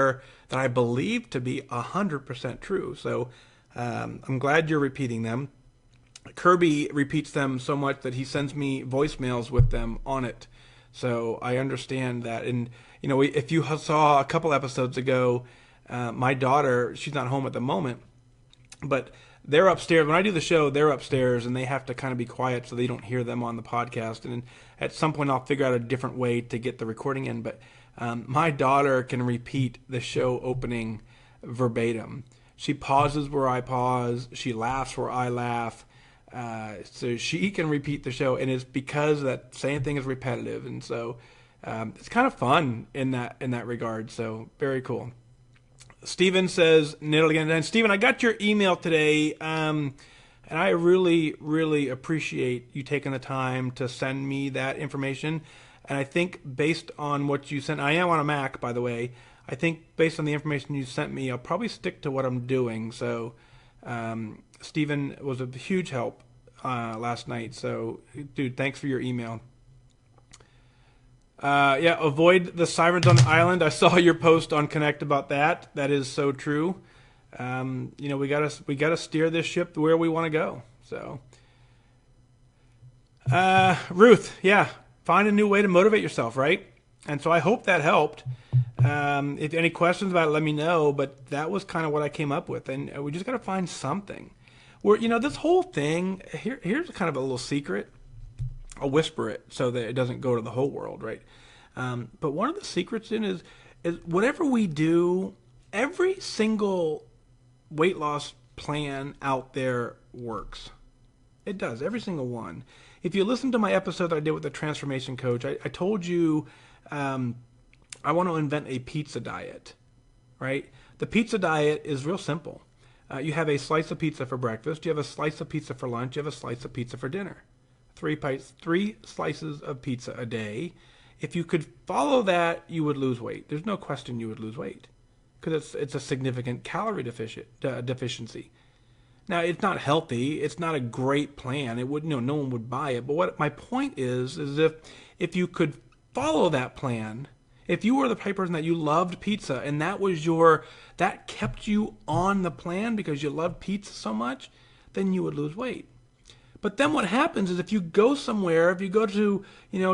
Speaker 1: I believe to be 100% true. So I'm glad you're repeating them. Kirby repeats them so much that he sends me voicemails with them on it. So I understand that. And, if you saw a couple episodes ago, my daughter, she's not home at the moment, but they're upstairs. When I do the show, they're upstairs, and they have to kind of be quiet so they don't hear them on the podcast. And at some point, I'll figure out a different way to get the recording in. But my daughter can repeat the show opening verbatim. She pauses where I pause. She laughs where I laugh. So she can repeat the show, and it's because that same thing is repetitive. And so it's kind of fun in that regard. So very cool. Steven says, nailed again. And Steven, I got your email today, and I really, really appreciate you taking the time to send me that information. And I think based on what you sent, I am on a Mac, by the way. I think based on the information you sent me, I'll probably stick to what I'm doing. So Steven was a huge help last night. So, dude, thanks for your email. Avoid the sirens on the island. I saw your post on Connect about that. That is so true. We gotta steer this ship where we want to go. So, Ruth, yeah, find a new way to motivate yourself, right? And so I hope that helped. If any questions about it, let me know. But that was kind of what I came up with, and we just got to find something. Where this whole thing. Here's kind of a little secret. I'll whisper it so that it doesn't go to the whole world, right? But one of the secrets is whatever we do, every single weight loss plan out there works. It does, every single one. If you listen to my episode that I did with the transformation coach, I told you I want to invent a pizza diet, right? The pizza diet is real simple. You have a slice of pizza for breakfast, you have a slice of pizza for lunch, you have a slice of pizza for dinner. Three slices of pizza a day. If you could follow that, you would lose weight. There's no question you would lose weight because it's a significant calorie deficiency. Now, it's not healthy. It's not a great plan. It would, no one would buy it. But what my point is if you could follow that plan, if you were the type of person that you loved pizza and that kept you on the plan because you loved pizza so much, then you would lose weight. But then what happens is if you go somewhere, if you go to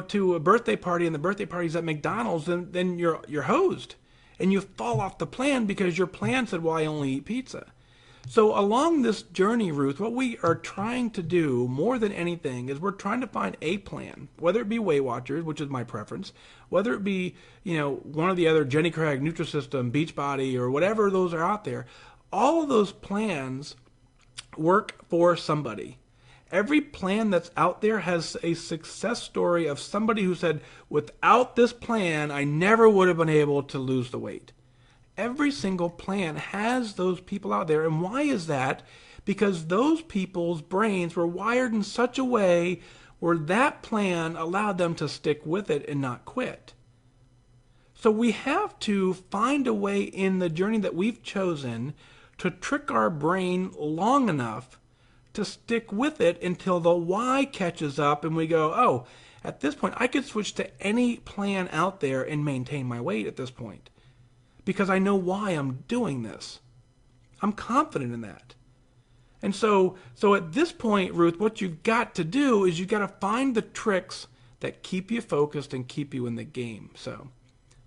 Speaker 1: to a birthday party and the birthday party's at McDonald's, then you're hosed and you fall off the plan because your plan said, well, I only eat pizza. So along this journey, Ruth, what we are trying to do more than anything is we're trying to find a plan, whether it be Weight Watchers, which is my preference, whether it be one of the other Jenny Craig, Nutrisystem, Beachbody, or whatever those are out there. All of those plans work for somebody. Every plan that's out there has a success story of somebody who said, without this plan, I never would have been able to lose the weight. Every single plan has those people out there. And why is that? Because those people's brains were wired in such a way where that plan allowed them to stick with it and not quit. So we have to find a way in the journey that we've chosen to trick our brain long enough to stick with it until the why catches up and we go, oh, at this point, I could switch to any plan out there and maintain my weight at this point because I know why I'm doing this. I'm confident in that. And so at this point, Ruth, what you've got to do is you've got to find the tricks that keep you focused and keep you in the game. So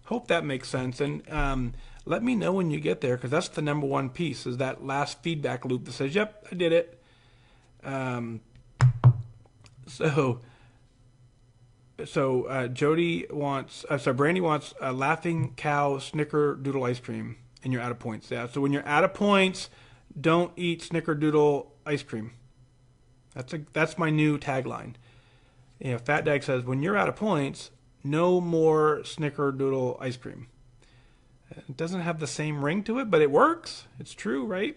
Speaker 1: hope that makes sense. And let me know when you get there because that's the number one piece is that last feedback loop that says, yep, I did it. Jody wants, Brandy wants a Laughing Cow Snickerdoodle ice cream, and you're out of points. Yeah. So when you're out of points, don't eat Snickerdoodle ice cream. That's my new tagline. FatDag says when you're out of points, no more Snickerdoodle ice cream. It doesn't have the same ring to it, but it works. It's true, right?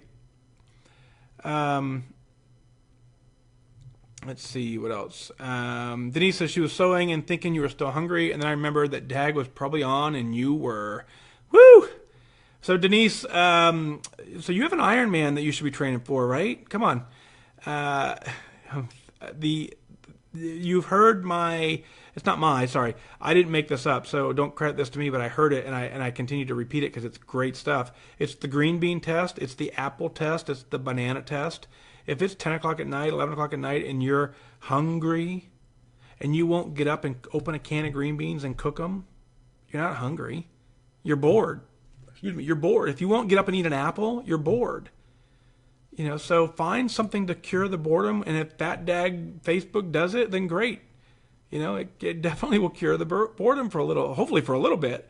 Speaker 1: Let's see what else. Denise says she was sewing and thinking you were still hungry, and then I remembered that Dag was probably on and you were. Woo! So Denise, so you have an Ironman that you should be training for, right? Come on. You've heard it's not my, sorry. I didn't make this up, so don't credit this to me, but I heard it and I continue to repeat it because it's great stuff. It's the green bean test, it's the apple test, it's the banana test. If it's 10 o'clock at night, 11 o'clock at night, and you're hungry and you won't get up and open a can of green beans and cook them, you're not hungry. You're bored. Excuse me, you're bored. If you won't get up and eat an apple, you're bored. So find something to cure the boredom, and if FatDag Facebook does it, then great. It definitely will cure the boredom hopefully for a little bit.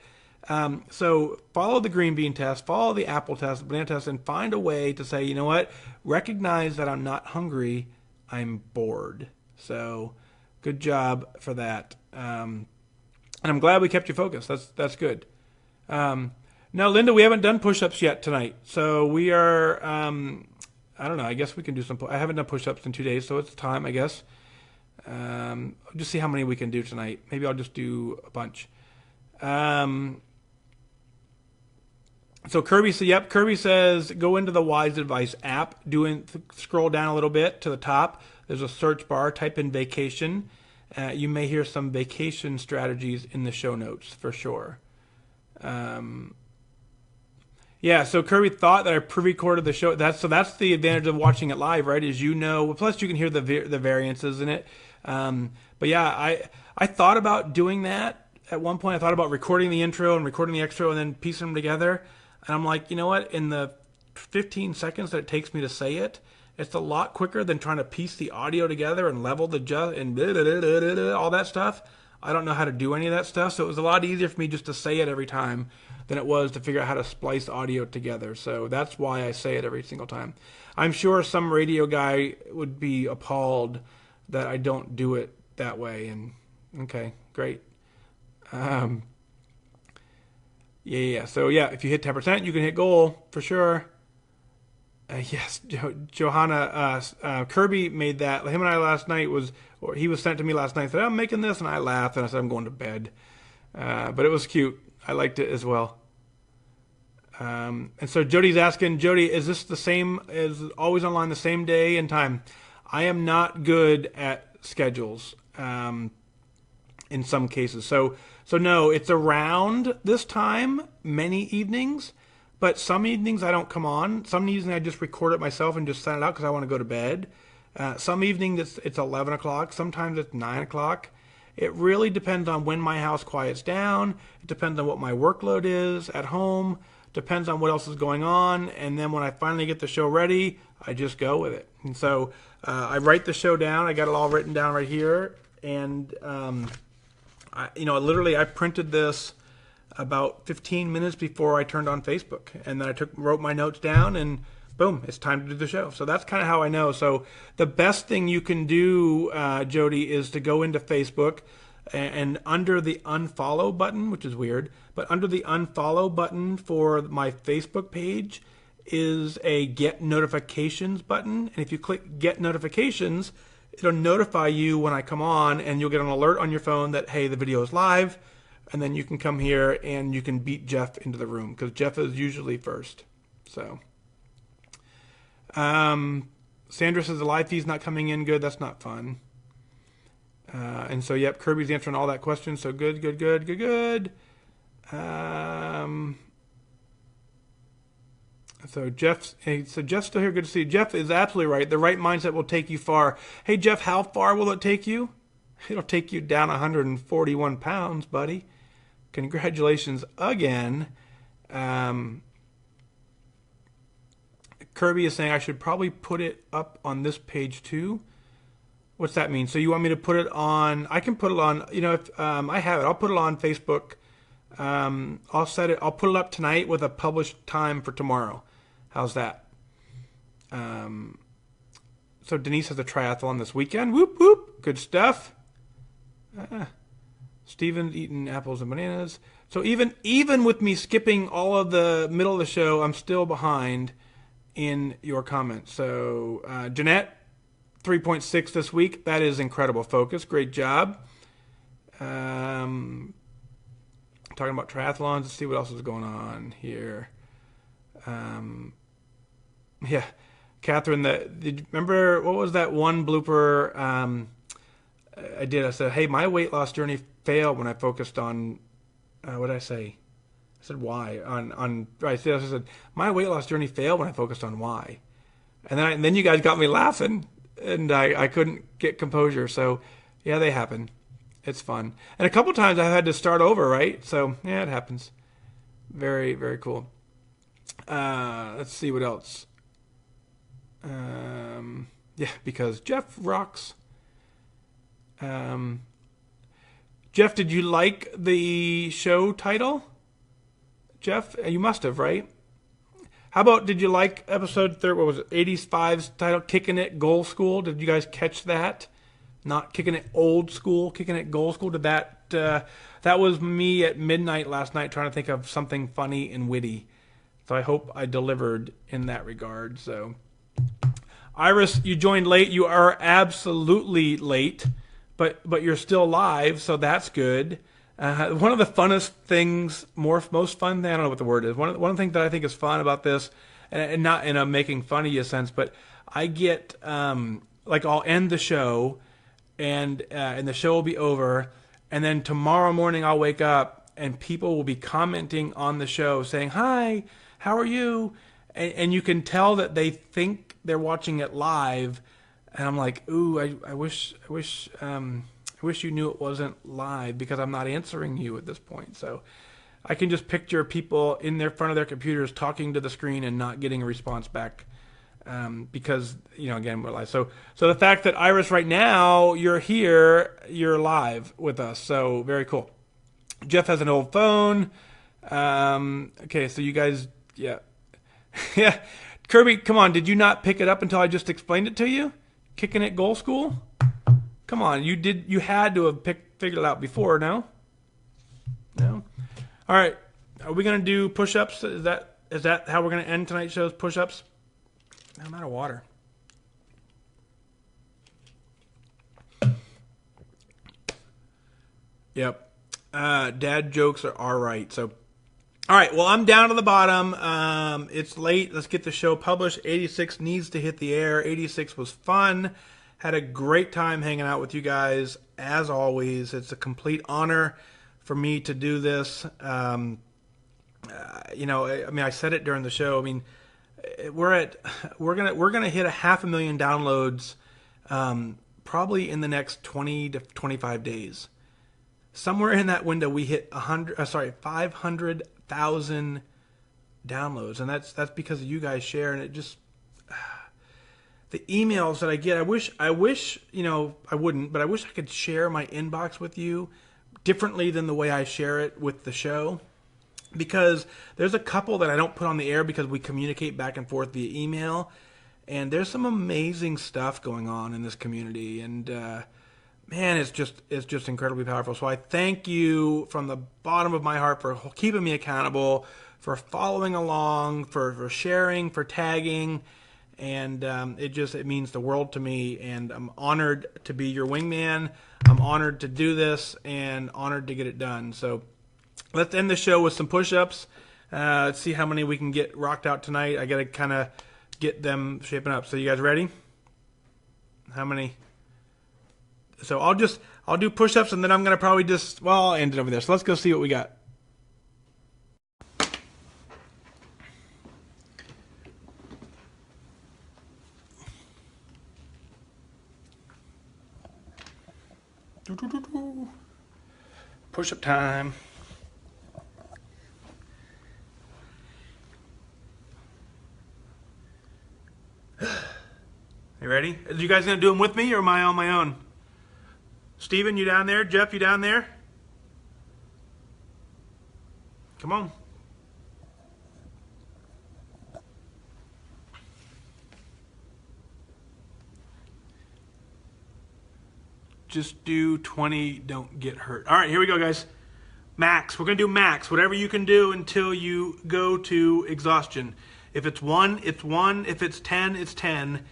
Speaker 1: So follow the green bean test, follow the apple test, the banana test, and find a way to say, you know what, recognize that I'm not hungry, I'm bored. So good job for that. And I'm glad we kept you focused. That's good. Now, Linda, we haven't done push-ups yet tonight. So we are, I don't know, I guess we can do some, I haven't done push-ups in 2 days, so it's time, I guess. I'll just see how many we can do tonight. Maybe I'll just do a bunch. So Kirby says, go into the Wise Advice app, scroll down a little bit to the top. There's a search bar, type in vacation. You may hear some vacation strategies in the show notes for sure. Yeah, so Kirby thought that I pre-recorded the show. That's the advantage of watching it live, right? Is plus you can hear the variances in it. But yeah, I thought about doing that at one point. I thought about recording the intro and recording the extra and then piecing them together. And I'm like, you know what? In the 15 seconds that it takes me to say it, it's a lot quicker than trying to piece the audio together and level the and all that stuff. I don't know how to do any of that stuff, so it was a lot easier for me just to say it every time than it was to figure out how to splice audio together. So that's why I say it every single time. I'm sure some radio guy would be appalled that I don't do it that way. And okay, great. Yeah. So yeah, if you hit 10%, you can hit goal for sure. Yes, Johanna, Kirby made that. Him and I last night he was sent to me last night. Said, I'm making this, and I laughed, and I said, I'm going to bed. But it was cute. I liked it as well. And so Jody's asking, Jody, is this the same, is always online the same day and time? I am not good at schedules in some cases. So no, it's around this time, many evenings. But some evenings I don't come on. Some evenings I just record it myself and just send it out because I want to go to bed. Some evenings it's 11 o'clock. Sometimes it's 9 o'clock. It really depends on when my house quiets down. It depends on what my workload is at home. Depends on what else is going on. And then when I finally get the show ready, I just go with it. And so I write the show down. I got it all written down right here. And, I printed this about 15 minutes before I turned on Facebook. And then I wrote my notes down and boom, it's time to do the show. So that's kind of how I know. So the best thing you can do, Jody, is to go into Facebook and under the unfollow button, which is weird, but under the unfollow button for my Facebook page is a get notifications button. And if you click get notifications, it'll notify you when I come on and you'll get an alert on your phone that, hey, the video is live. And then you can come here and you can beat Jeff into the room because Jeff is usually first. So, Sandra says the live feed's not coming in good. That's not fun. And so, yep, Kirby's answering all that question. So good. So Jeff's still here. Good to see you. Jeff is absolutely right. The right mindset will take you far. Hey, Jeff, how far will it take you? It'll take you down 141 pounds, buddy. Congratulations again. Kirby is saying I should probably put it up on this page too. What's that mean? So you want me to put it on? I can put it on. If I have it, I'll put it on Facebook. I'll set it. I'll put it up tonight with a published time for tomorrow. How's that? So Denise has a triathlon this weekend. Whoop whoop. Good stuff. Steven's eating apples and bananas. So even with me skipping all of the middle of the show, I'm still behind in your comments. So Jeanette, 3.6 this week. That is incredible focus. Great job. Talking about triathlons. Let's see what else is going on here. Yeah. Catherine, remember what was that one blooper I did? I said, hey, my weight loss journey failed when I focused on, what did I say? I said why. I said, my weight loss journey failed when I focused on why. And then you guys got me laughing, and I couldn't get composure. So, yeah, they happen. It's fun. And a couple times I've had to start over, right? So, yeah, it happens. Very, very cool. Let's see what else. Yeah, because Jeff rocks. Jeff, did you like the show title? Jeff, you must have, right? How about, did you like episode 30, what was it, 85's title, Kicking It Goal School? Did you guys catch that? Not Kicking It Old School, Kicking It Goal School. Did that, that was me at midnight last night trying to think of something funny and witty. So I hope I delivered in that regard. So, Iris, you joined late. You are absolutely late, but you're still live, so that's good. One of the funnest things, most fun thing, I don't know what the word is. One of the things that I think is fun about this, and not in a making fun of you sense, but I get, I'll end the show, and the show will be over, and then tomorrow morning I'll wake up, and people will be commenting on the show saying, hi, how are you? And you can tell that they think they're watching it live, And I'm like, ooh, I wish you knew it wasn't live because I'm not answering you at this point. So I can just picture people in their front of their computers talking to the screen and not getting a response back. Because, again, we're live. So the fact that Iris, right now, you're here, you're live with us. So very cool. Jeff has an old phone. Okay, so you guys, yeah. Yeah. Kirby, come on. Did you not pick it up until I just explained it to you? Kicking it goal school? Come on. You had to have figured it out before, no? No? All right. Are we going to do push-ups? Is that how we're going to end tonight's show's push-ups? I'm out of water. Yep. Dad jokes are right. So, all right. Well, I'm down to the bottom. It's late. Let's get the show published. 86 needs to hit the air. 86 was fun. Had a great time hanging out with you guys. As always, it's a complete honor for me to do this. I said it during the show. I mean, we're gonna hit 500,000 downloads probably in the next 20 to 25 days. Somewhere in that window we hit 500,000 downloads, and that's because of you guys sharing it. Just the emails that I get, I wish I wouldn't, but I wish I could share my inbox with you differently than the way I share it with the show. Because there's a couple that I don't put on the air because we communicate back and forth via email. And there's some amazing stuff going on in this community. And, man, it's just incredibly powerful. So I thank you from the bottom of my heart for keeping me accountable, for following along, for sharing, for tagging. And it means the world to me. And I'm honored to be your wingman. I'm honored to do this and honored to get it done. So let's end the show with some push-ups. Let's see how many we can get rocked out tonight. I got to kind of get them shaping up. So you guys ready? How many? So I'll do push-ups, and then I'm going to probably I'll end it over there. So let's go see what we got. Push-up time. You ready? Are you guys going to do them with me, or am I on my own? Steven, you down there? Jeff, you down there? Come on. Just do 20, don't get hurt. All right, here we go, guys. Max. We're going to do max. Whatever you can do until you go to exhaustion. If it's 1, it's 1. If it's 10, it's 10.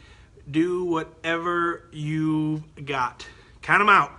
Speaker 1: Do whatever you got. Count them out.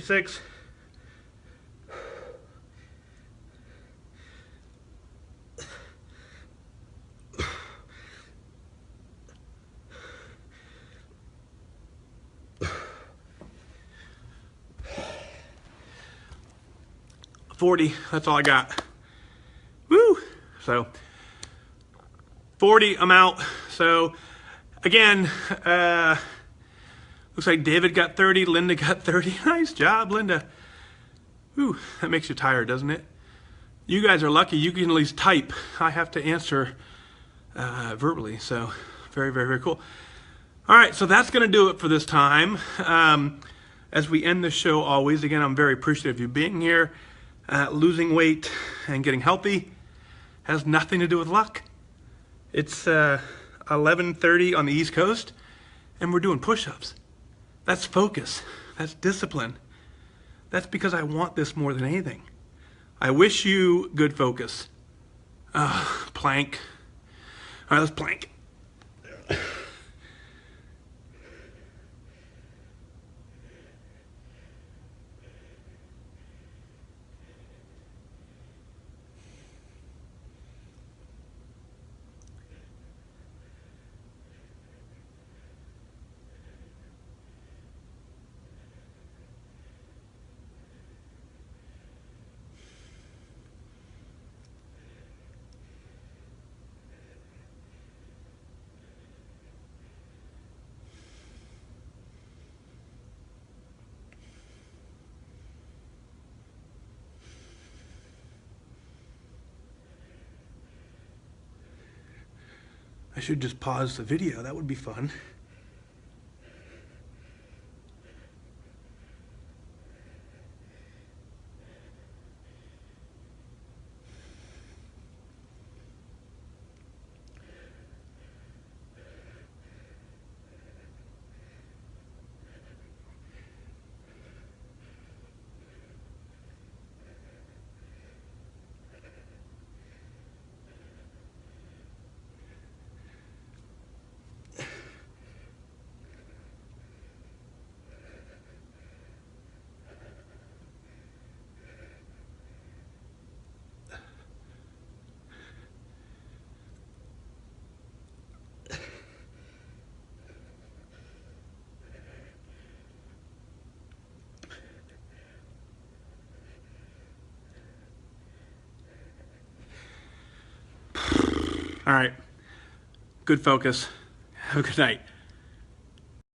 Speaker 1: Six. $40. That's all I got. Woo! So 40. I'm out. So again, looks like David got 30, Linda got 30. Nice job, Linda. Whew, that makes you tired, doesn't it? You guys are lucky you can at least type. I have to answer verbally, so very, very, very cool. All right, so that's going to do it for this time. As we end the show always, again, I'm very appreciative of you being here. Losing weight and getting healthy has nothing to do with luck. It's 11:30 on the East Coast, and we're doing push-ups. That's focus. That's discipline. That's because I want this more than anything. I wish you good focus. Plank. All right, let's plank. I should just pause the video. That would be fun. All right. Good focus. Have a good night.